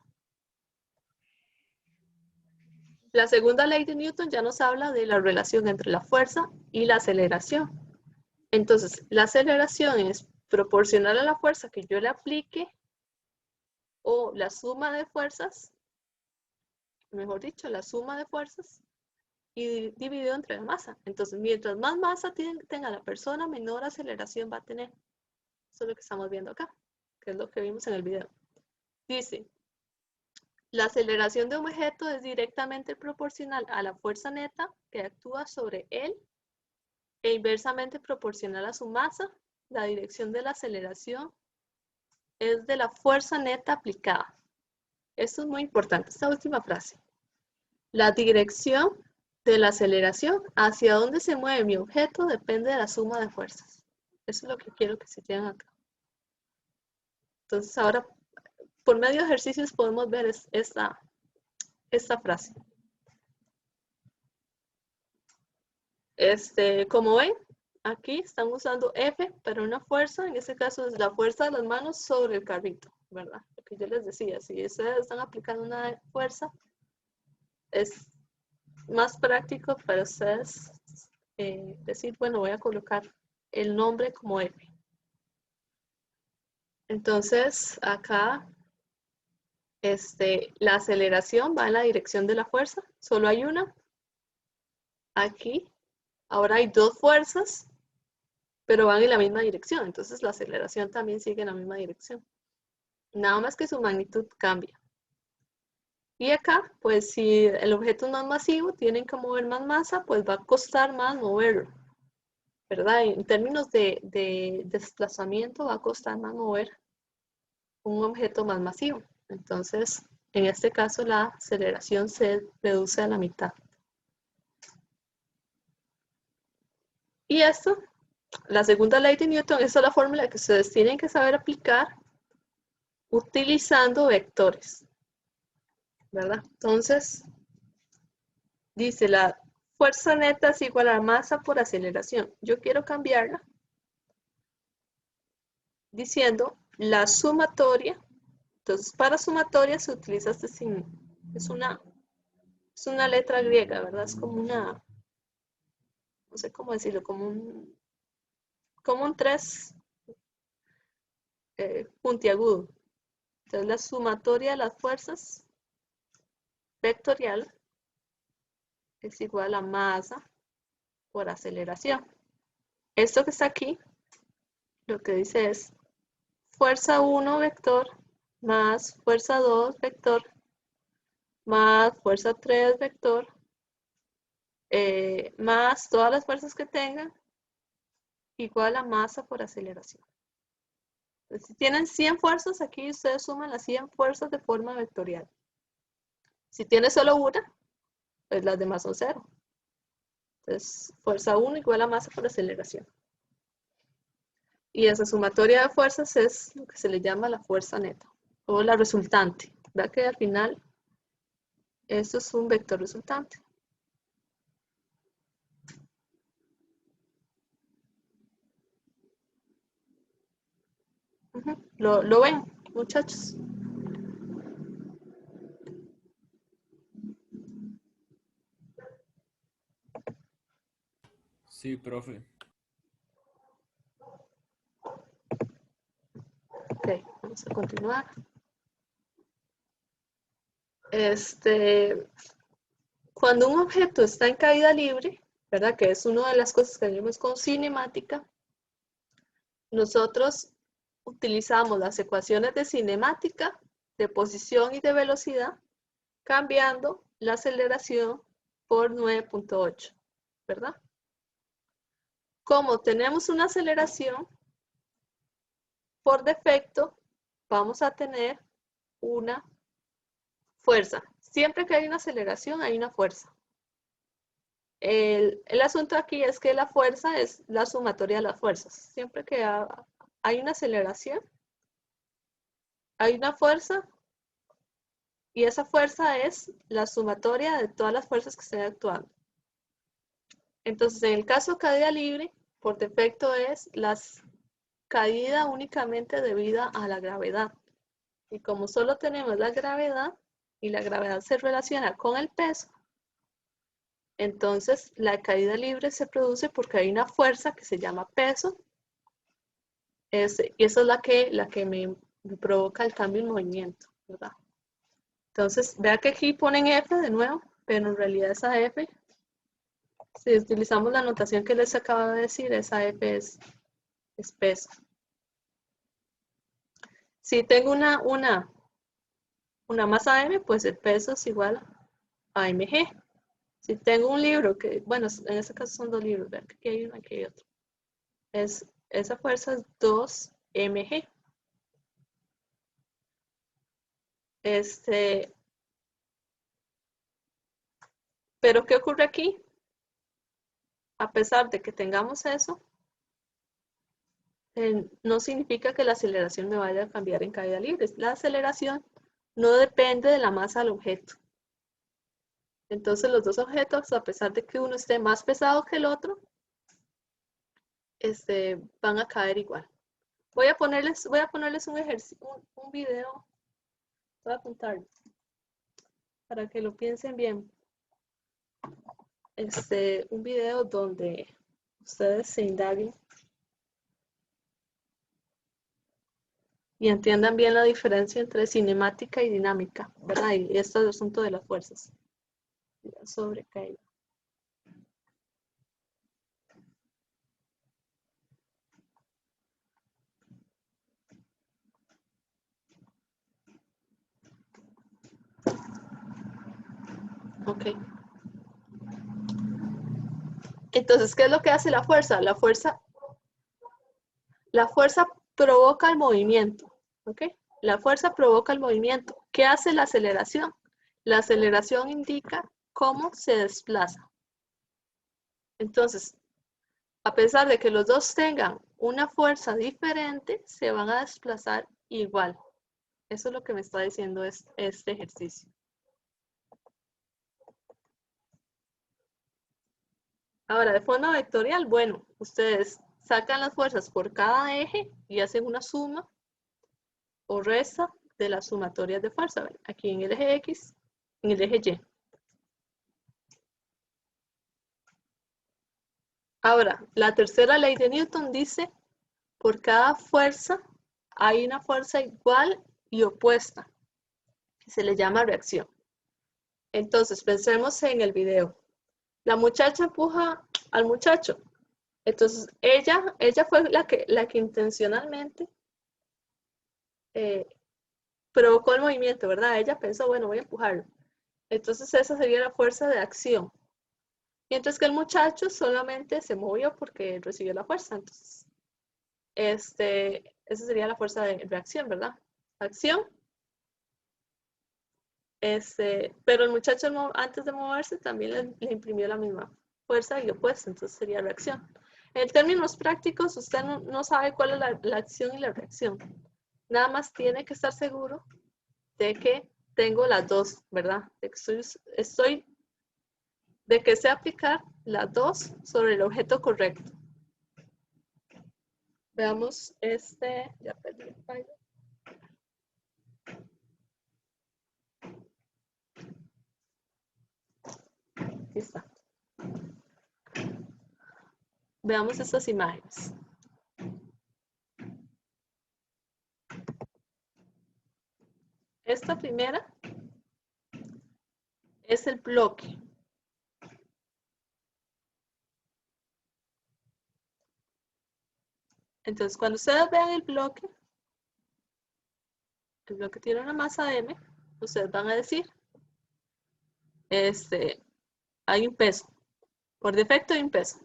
A: La segunda ley de Newton ya nos habla de la relación entre la fuerza y la aceleración. Entonces, la aceleración es proporcional a la fuerza que yo le aplique, o la suma de fuerzas, mejor dicho, la suma de fuerzas, y dividido entre la masa. Entonces, mientras más masa tenga la persona, menor aceleración va a tener. Eso es lo que estamos viendo acá, que es lo que vimos en el video. Dice, la aceleración de un objeto es directamente proporcional a la fuerza neta que actúa sobre él e inversamente proporcional a su masa. La dirección de la aceleración es de la fuerza neta aplicada. Esto es muy importante, esta última frase. La dirección de la aceleración hacia dónde se mueve mi objeto depende de la suma de fuerzas. Eso es lo que quiero que se tengan acá. Entonces ahora, por medio de ejercicios podemos ver esta frase. Como ven, aquí están usando F para una fuerza, en este caso es la fuerza de las manos sobre el carrito, ¿verdad? Lo que yo les decía, si ustedes están aplicando una fuerza, es más práctico para ustedes decir, bueno, voy a colocar el nombre como F. Entonces, acá, la aceleración va en la dirección de la fuerza, solo hay una. Aquí, ahora hay dos fuerzas, pero van en la misma dirección, entonces la aceleración también sigue en la misma dirección. Nada más que su magnitud cambia. Y acá, pues si el objeto es más masivo, tienen que mover más masa, pues va a costar más moverlo, ¿verdad? En términos de desplazamiento va a costar más mover un objeto más masivo. Entonces, en este caso la aceleración se reduce a la mitad. Y esto, la segunda ley de Newton, esta es la fórmula que ustedes tienen que saber aplicar utilizando vectores, ¿verdad? Entonces, dice la fuerza neta es igual a la masa por aceleración. Yo quiero cambiarla diciendo la sumatoria. Entonces, para sumatoria se utiliza este signo. Es una letra griega, ¿verdad? Es como una, no sé cómo decirlo, como un 3 puntiagudo. Entonces, la sumatoria de las fuerzas vectorial es igual a masa por aceleración. Esto que está aquí, lo que dice es fuerza 1 vector más fuerza 2 vector más fuerza 3 vector más todas las fuerzas que tengan igual a masa por aceleración. Entonces, si tienen 100 fuerzas, aquí ustedes suman las 100 fuerzas de forma vectorial. Si tiene solo una, pues las demás son 0. Entonces, fuerza 1 igual a masa por aceleración. Y esa sumatoria de fuerzas es lo que se le llama la fuerza neta, o la resultante. ¿Verdad que al final esto es un vector resultante? ¿Lo ven, muchachos?
L: Sí, profe.
A: Ok, vamos a continuar. Cuando un objeto está en caída libre, ¿verdad? Que es una de las cosas que vemos con cinemática, nosotros utilizamos las ecuaciones de cinemática, de posición y de velocidad, cambiando la aceleración por 9.8, ¿verdad? Como tenemos una aceleración, por defecto vamos a tener una fuerza. Siempre que hay una aceleración, hay una fuerza. El asunto aquí es que la fuerza es la sumatoria de las fuerzas. Siempre que hay una aceleración, hay una fuerza, y esa fuerza es la sumatoria de todas las fuerzas que estén actuando. Entonces, en el caso de caída libre, por defecto es la caída únicamente debida a la gravedad. Y como solo tenemos la gravedad, y la gravedad se relaciona con el peso, entonces la caída libre se produce porque hay una fuerza que se llama peso, y esa es la que me provoca el cambio en movimiento, ¿verdad? Entonces, vea que aquí ponen F de nuevo, pero en realidad esa F, si utilizamos la notación que les acabo de decir, esa F es peso. Si tengo una masa M, pues el peso es igual a mg. Si tengo un libro que, bueno, en este caso son dos libros, vean que aquí hay uno, aquí hay otro. Esa fuerza es 2 mg. Pero ¿qué ocurre aquí? A pesar de que tengamos eso, no significa que la aceleración me vaya a cambiar en caída libre. La aceleración no depende de la masa del objeto. Entonces los dos objetos, a pesar de que uno esté más pesado que el otro, van a caer igual. Voy a ponerles un ejercicio, un video. Voy a apuntarlo para que lo piensen bien. Un video donde ustedes se indaguen y entiendan bien la diferencia entre cinemática y dinámica, ¿verdad? Y este es el asunto de las fuerzas. Sobre caída. Ok. Entonces, ¿qué es lo que hace la fuerza? La fuerza provoca el movimiento. ¿Ok? La fuerza provoca el movimiento. ¿Qué hace la aceleración? La aceleración indica cómo se desplaza. Entonces, a pesar de que los dos tengan una fuerza diferente, se van a desplazar igual. Eso es lo que me está diciendo este ejercicio. Ahora, de forma vectorial, bueno, ustedes sacan las fuerzas por cada eje y hacen una suma o resta de las sumatorias de fuerza. ¿Ven? Aquí en el eje X, en el eje Y. Ahora, la tercera ley de Newton dice, por cada fuerza hay una fuerza igual y opuesta, que se le llama reacción. Entonces, pensemos en el video. La muchacha empuja al muchacho. Entonces, ella fue la que intencionalmente provocó el movimiento, ¿verdad? Ella pensó, bueno, voy a empujarlo. Entonces, esa sería la fuerza de acción. Mientras que el muchacho solamente se movió porque recibió la fuerza. Entonces, esa sería la fuerza de reacción, ¿verdad? Acción. Pero el muchacho antes de moverse también le imprimió la misma fuerza y opuesta, entonces sería reacción. En términos prácticos, usted no sabe cuál es la acción y la reacción. Nada más tiene que estar seguro de que tengo las dos, ¿verdad? De que sé aplicar las dos sobre el objeto correcto. Veamos ya perdí el file. Aquí está. Veamos estas imágenes. Esta primera es el bloque, Entonces, cuando ustedes vean el bloque tiene una masa M, ustedes van a decir, hay un peso. Por defecto hay un peso.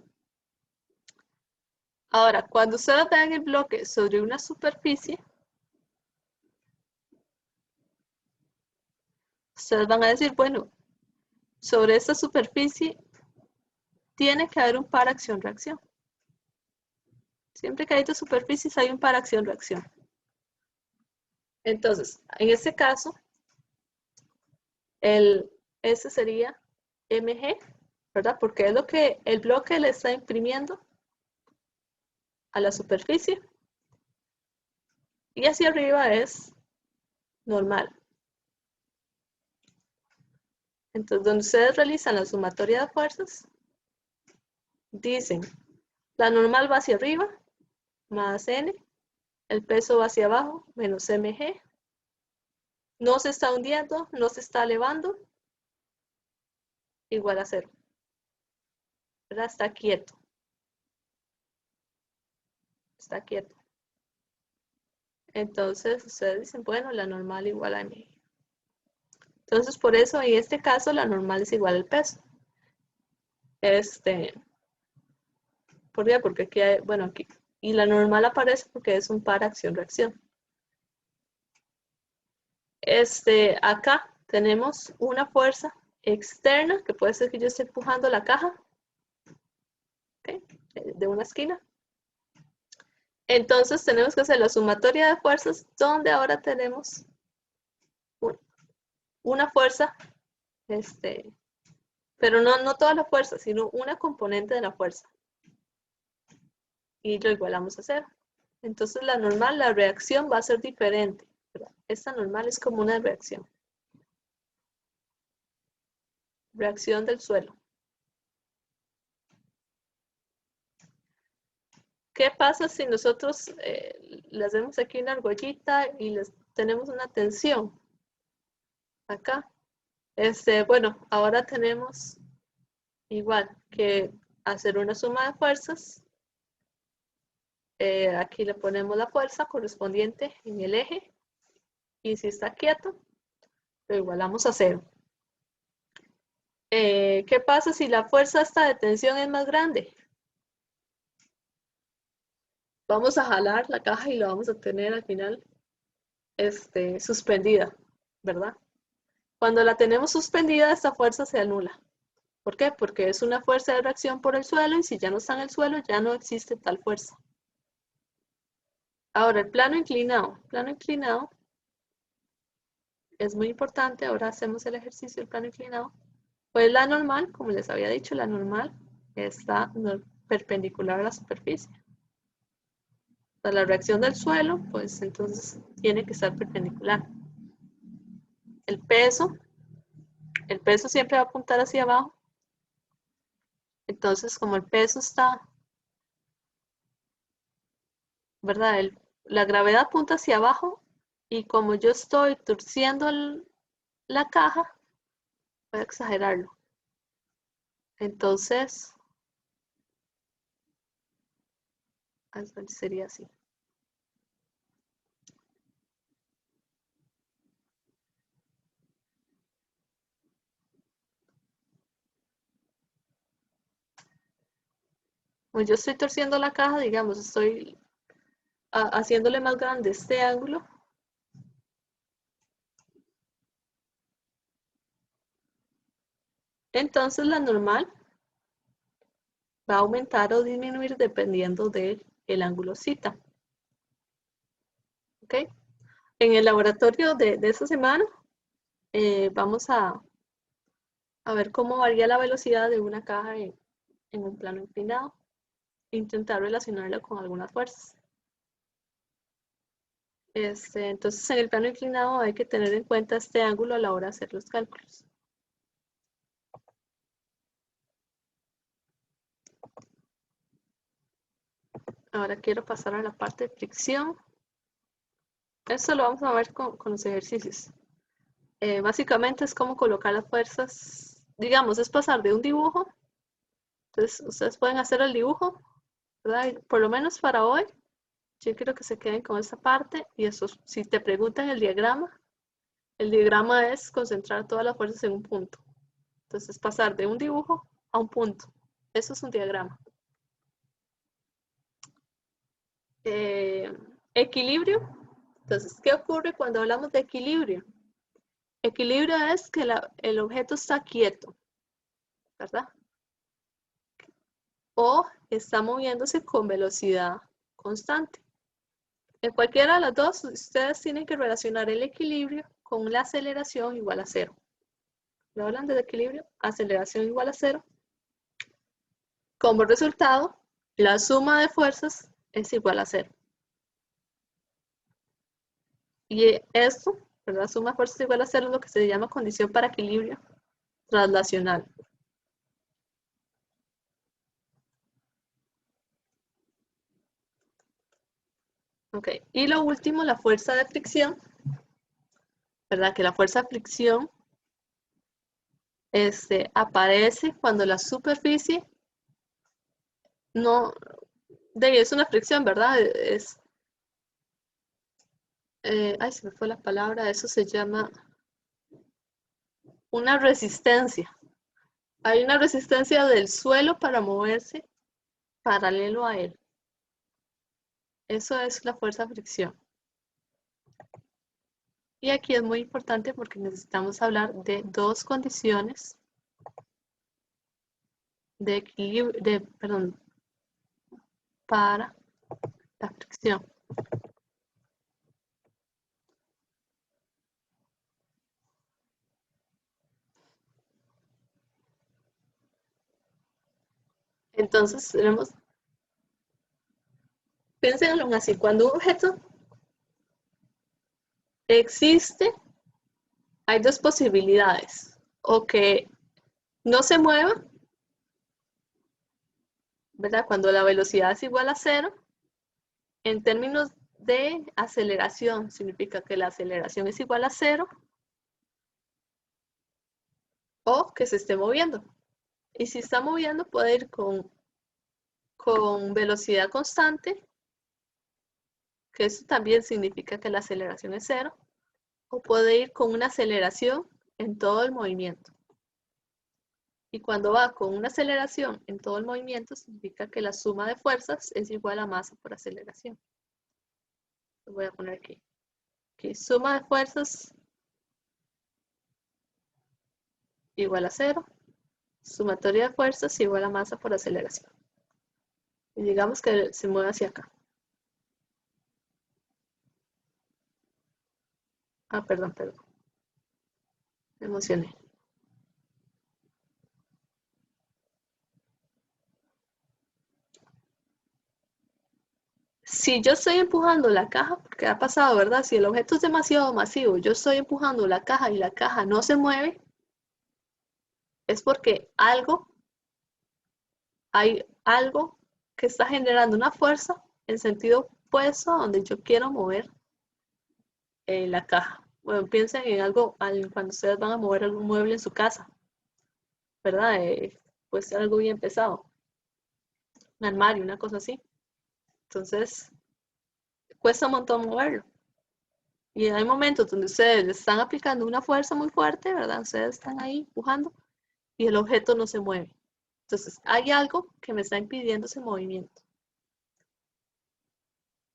A: Ahora, cuando ustedes vean el bloque sobre una superficie, ustedes van a decir, bueno, sobre esta superficie tiene que haber un par acción-reacción. Siempre que hay dos superficies hay un par acción-reacción. Entonces, en este caso, este sería mg, ¿verdad? Porque es lo que el bloque le está imprimiendo a la superficie. Y hacia arriba es normal. Entonces, donde ustedes realizan la sumatoria de fuerzas, dicen, la normal va hacia arriba, más n, el peso va hacia abajo, menos mg, no se está hundiendo, no se está elevando, igual a 0. ¿Verdad? Está quieto. Está quieto. Entonces, ustedes dicen, bueno, la normal igual a mg. Entonces, por eso, en este caso, la normal es igual al peso. ¿Por qué? Porque aquí hay, bueno, aquí, y la normal aparece porque es un par acción-reacción. Acá tenemos una fuerza externa, que puede ser que yo esté empujando la caja, ¿okay? De una esquina. Entonces tenemos que hacer la sumatoria de fuerzas, donde ahora tenemos una fuerza, pero no toda la fuerza, sino una componente de la fuerza. Y lo igualamos a 0. Entonces la normal, la reacción va a ser diferente, ¿verdad? Esta normal es como una reacción. Reacción del suelo. ¿Qué pasa si nosotros le hacemos aquí una argollita y tenemos una tensión? Acá. Bueno, ahora tenemos igual que hacer una suma de fuerzas. Aquí le ponemos la fuerza correspondiente en el eje. Y si está quieto, lo igualamos a 0. ¿Qué pasa si la fuerza esta de tensión es más grande? Vamos a jalar la caja y la vamos a tener al final suspendida, ¿verdad? Cuando la tenemos suspendida, esta fuerza se anula. ¿Por qué? Porque es una fuerza de reacción por el suelo y si ya no está en el suelo, ya no existe tal fuerza. Ahora, el plano inclinado. El plano inclinado es muy importante. Ahora hacemos el ejercicio del plano inclinado. Pues la normal, como les había dicho, la normal está perpendicular a la superficie. Para la reacción del suelo, pues entonces tiene que estar perpendicular. El peso siempre va a apuntar hacia abajo. Entonces, como el peso está, ¿verdad? La gravedad apunta hacia abajo y como yo estoy torciendo la caja, voy a exagerarlo. Entonces, sería así. Como yo estoy torciendo la caja, digamos, estoy haciéndole más grande este ángulo. Entonces la normal va a aumentar o disminuir dependiendo del ángulo θ. ¿Ok? En el laboratorio de esta semana vamos a ver cómo varía la velocidad de una caja en un plano inclinado e intentar relacionarla con algunas fuerzas. Entonces en el plano inclinado hay que tener en cuenta este ángulo a la hora de hacer los cálculos. Ahora quiero pasar a la parte de fricción. Esto lo vamos a ver con los ejercicios. Básicamente es cómo colocar las fuerzas, digamos, es pasar de un dibujo. Entonces, ustedes pueden hacer el dibujo, ¿verdad? Por lo menos para hoy, Yo quiero que se queden con esta parte y eso, si te preguntan el diagrama es concentrar todas las fuerzas en un punto. Entonces, pasar de un dibujo a un punto. Eso es un diagrama. Equilibrio. Entonces, ¿qué ocurre cuando hablamos de equilibrio? Equilibrio es que el objeto está quieto, ¿verdad? O está moviéndose con velocidad constante. En cualquiera de las dos, ustedes tienen que relacionar el equilibrio con la aceleración igual a 0. ¿Me hablan de equilibrio? Aceleración igual a 0. Como resultado, la suma de fuerzas es igual a 0. Y esto, ¿verdad? Suma de fuerzas igual a 0 es lo que se llama condición para equilibrio translacional. Ok, y lo último, la fuerza de fricción, ¿verdad? Que la fuerza de fricción aparece cuando la superficie no, es una fricción, ¿verdad? Ay, se me fue la palabra, eso se llama una resistencia. Hay una resistencia del suelo para moverse paralelo a él. Eso es la fuerza de fricción. Y aquí es muy importante porque necesitamos hablar de dos condiciones de equilibrio, para la fricción. Entonces, piénsenlo así, cuando un objeto existe, hay dos posibilidades, o que no se mueva, ¿verdad? Cuando la velocidad es igual a 0, en términos de aceleración, significa que la aceleración es igual a 0, o que se esté moviendo. Y si está moviendo, puede ir con velocidad constante, que eso también significa que la aceleración es 0, o puede ir con una aceleración en todo el movimiento. Y cuando va con una aceleración en todo el movimiento, significa que la suma de fuerzas es igual a masa por aceleración. Lo voy a poner aquí. Aquí, suma de fuerzas igual a 0. Sumatoria de fuerzas igual a masa por aceleración. Y digamos que se mueve hacia acá. Ah, perdón. Me emocioné. Si yo estoy empujando la caja, porque ha pasado, ¿verdad? Si el objeto es demasiado masivo, yo estoy empujando la caja y la caja no se mueve, es porque hay algo que está generando una fuerza en sentido opuesto a donde yo quiero mover la caja. Bueno, piensen en algo cuando ustedes van a mover algún mueble en su casa, ¿verdad? Puede ser algo bien pesado, un armario, una cosa así. Entonces, cuesta un montón moverlo. Y hay momentos donde ustedes le están aplicando una fuerza muy fuerte, ¿verdad? Ustedes están ahí empujando y el objeto no se mueve. Entonces, hay algo que me está impidiendo ese movimiento.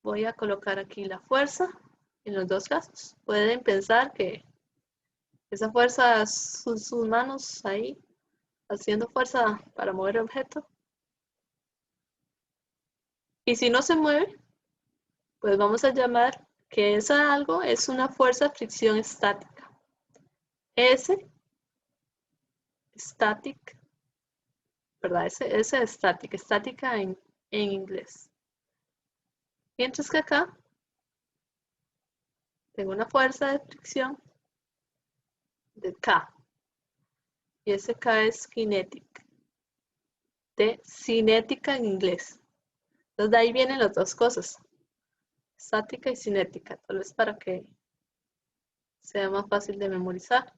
A: Voy a colocar aquí la fuerza en los dos casos. Pueden pensar que esa fuerza, sus manos ahí, haciendo fuerza para mover el objeto. Y si no se mueve, pues vamos a llamar que esa algo es una fuerza de fricción estática. S, static, ¿verdad? S estática en inglés. Mientras que acá tengo una fuerza de fricción de K. Y ese K es kinetic. De cinética en inglés. Entonces de ahí vienen las dos cosas. Estática y cinética. Tal vez para que sea más fácil de memorizar.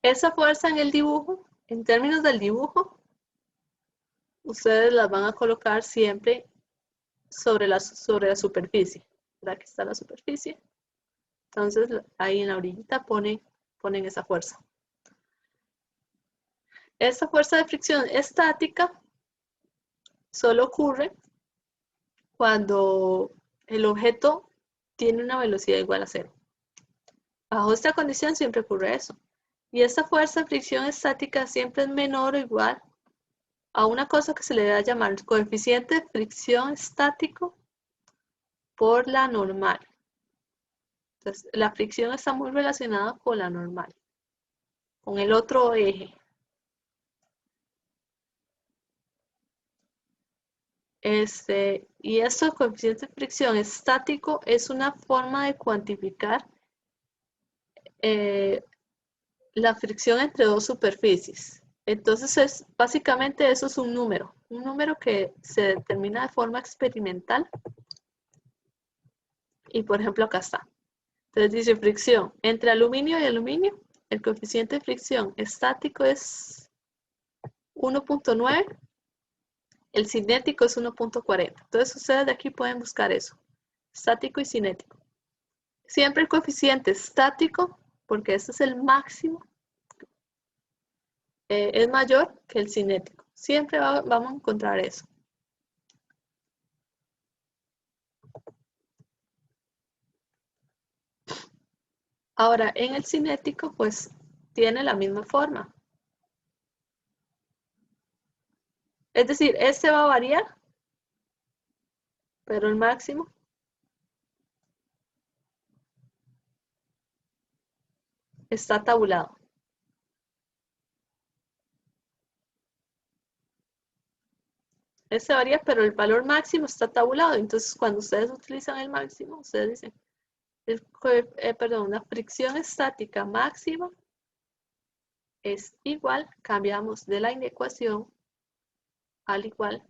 A: Esa fuerza en el dibujo, en términos del dibujo, ustedes las van a colocar siempre sobre la superficie. Aquí está la superficie. Entonces, ahí en la orillita ponen esa fuerza. Esta fuerza de fricción estática solo ocurre cuando el objeto tiene una velocidad igual a 0. Bajo esta condición siempre ocurre eso. Y esta fuerza de fricción estática siempre es menor o igual a una cosa que se le da a llamar coeficiente de fricción estático por la normal. Entonces, la fricción está muy relacionada con la normal, con el otro eje. Y esto, coeficiente de fricción estático, es una forma de cuantificar la fricción entre dos superficies. Entonces, básicamente eso es un número que se determina de forma experimental. Y por ejemplo, acá está. Entonces dice fricción entre aluminio y aluminio. El coeficiente de fricción estático es 1.9. El cinético es 1.40. Entonces ustedes de aquí pueden buscar eso. Estático y cinético. Siempre el coeficiente estático, porque este es el máximo, es mayor que el cinético. Siempre vamos a encontrar eso. Ahora, en el cinético, pues, tiene la misma forma. Es decir, este va a variar, pero el máximo está tabulado. Este varía, pero el valor máximo está tabulado. Entonces, cuando ustedes utilizan el máximo, ustedes dicen, la fricción estática máxima es igual, cambiamos de la inecuación al igual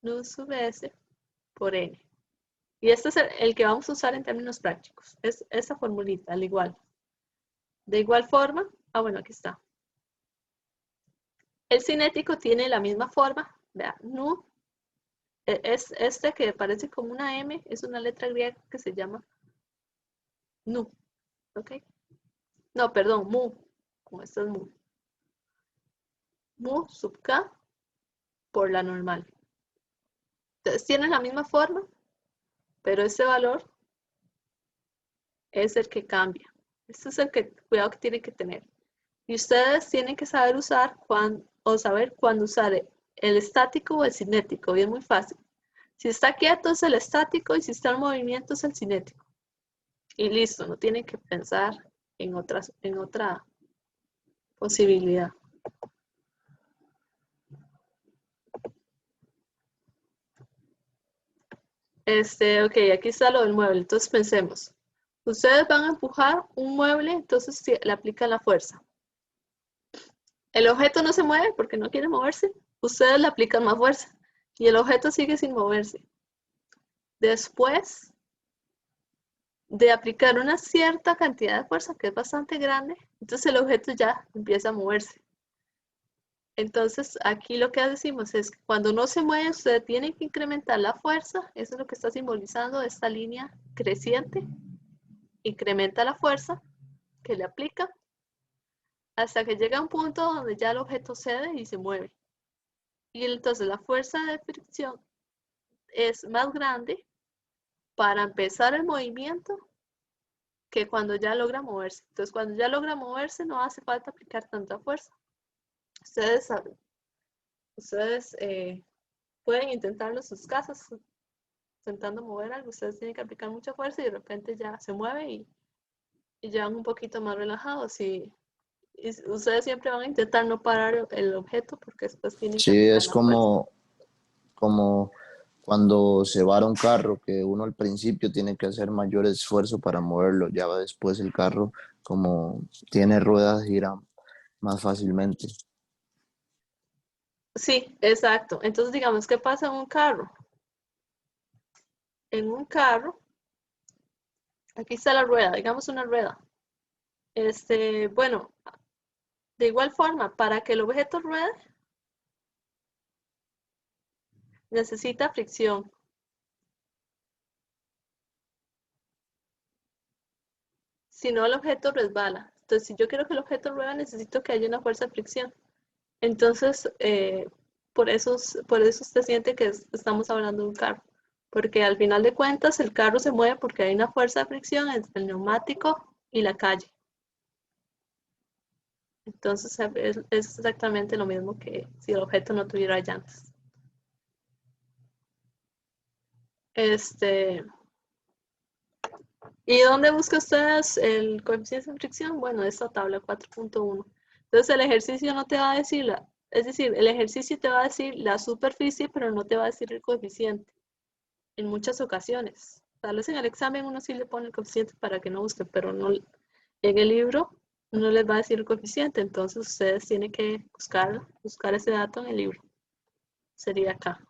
A: nu sub s por n. Y este es el que vamos a usar en términos prácticos. Es esta formulita, al igual. De igual forma, bueno, aquí está. El cinético tiene la misma forma. Vean, nu. Es este que parece como una M, es una letra griega que se llama nu. ¿Ok? No, perdón, mu. Como esto es mu. Mu sub k por la normal. Entonces tienen la misma forma, pero este valor es el que cambia. Este es el cuidado que tienen que tener. Y ustedes tienen que saber usar saber cuándo usar el estático o el cinético. Y es muy fácil. Si está quieto es el estático y si está en movimiento es el cinético. Y listo, no tienen que pensar en otra posibilidad. Ok, aquí está lo del mueble. Entonces pensemos. Ustedes van a empujar un mueble, entonces le aplican la fuerza. El objeto no se mueve porque no quiere moverse. Ustedes le aplican más fuerza y el objeto sigue sin moverse. Después de aplicar una cierta cantidad de fuerza, que es bastante grande, entonces el objeto ya empieza a moverse. Entonces, aquí lo que decimos es que cuando no se mueve, usted tiene que incrementar la fuerza. Eso es lo que está simbolizando esta línea creciente. Incrementa la fuerza que le aplica hasta que llega a un punto donde ya el objeto cede y se mueve. Y entonces la fuerza de fricción es más grande para empezar el movimiento que cuando ya logra moverse. Entonces, cuando ya logra moverse, no hace falta aplicar tanta fuerza. Ustedes saben. Ustedes pueden intentarlo en sus casas, intentando mover algo. Ustedes tienen que aplicar mucha fuerza y de repente ya se mueve y ya van un poquito más relajados. Y ustedes siempre van a intentar no parar el objeto porque después tienen que
D: Sí,
A: aplicar
D: es
A: la fuerza.
D: como cuando se vara un carro, que uno al principio tiene que hacer mayor esfuerzo para moverlo, ya después el carro, como tiene ruedas, gira más fácilmente.
A: Sí, exacto. Entonces, digamos, ¿qué pasa en un carro? En un carro, aquí está la rueda, digamos una rueda. Bueno, de igual forma, para que el objeto ruede, necesita fricción. Si no, el objeto resbala. Entonces, si yo quiero que el objeto ruede, necesito que haya una fuerza de fricción. Entonces, por eso usted siente que estamos hablando de un carro. Porque al final de cuentas, el carro se mueve porque hay una fuerza de fricción entre el neumático y la calle. Entonces, es exactamente lo mismo que si el objeto no tuviera llantas. ¿Y dónde busca ustedes el coeficiente de fricción? Bueno, esta tabla 4.1. Entonces, el ejercicio no te va a decir, es decir, el ejercicio te va a decir la superficie, pero no te va a decir el coeficiente. En muchas ocasiones. Tal vez en el examen uno sí le pone el coeficiente para que no busque, pero no, en el libro no les va a decir el coeficiente. Entonces, ustedes tienen que buscar ese dato en el libro. Sería acá.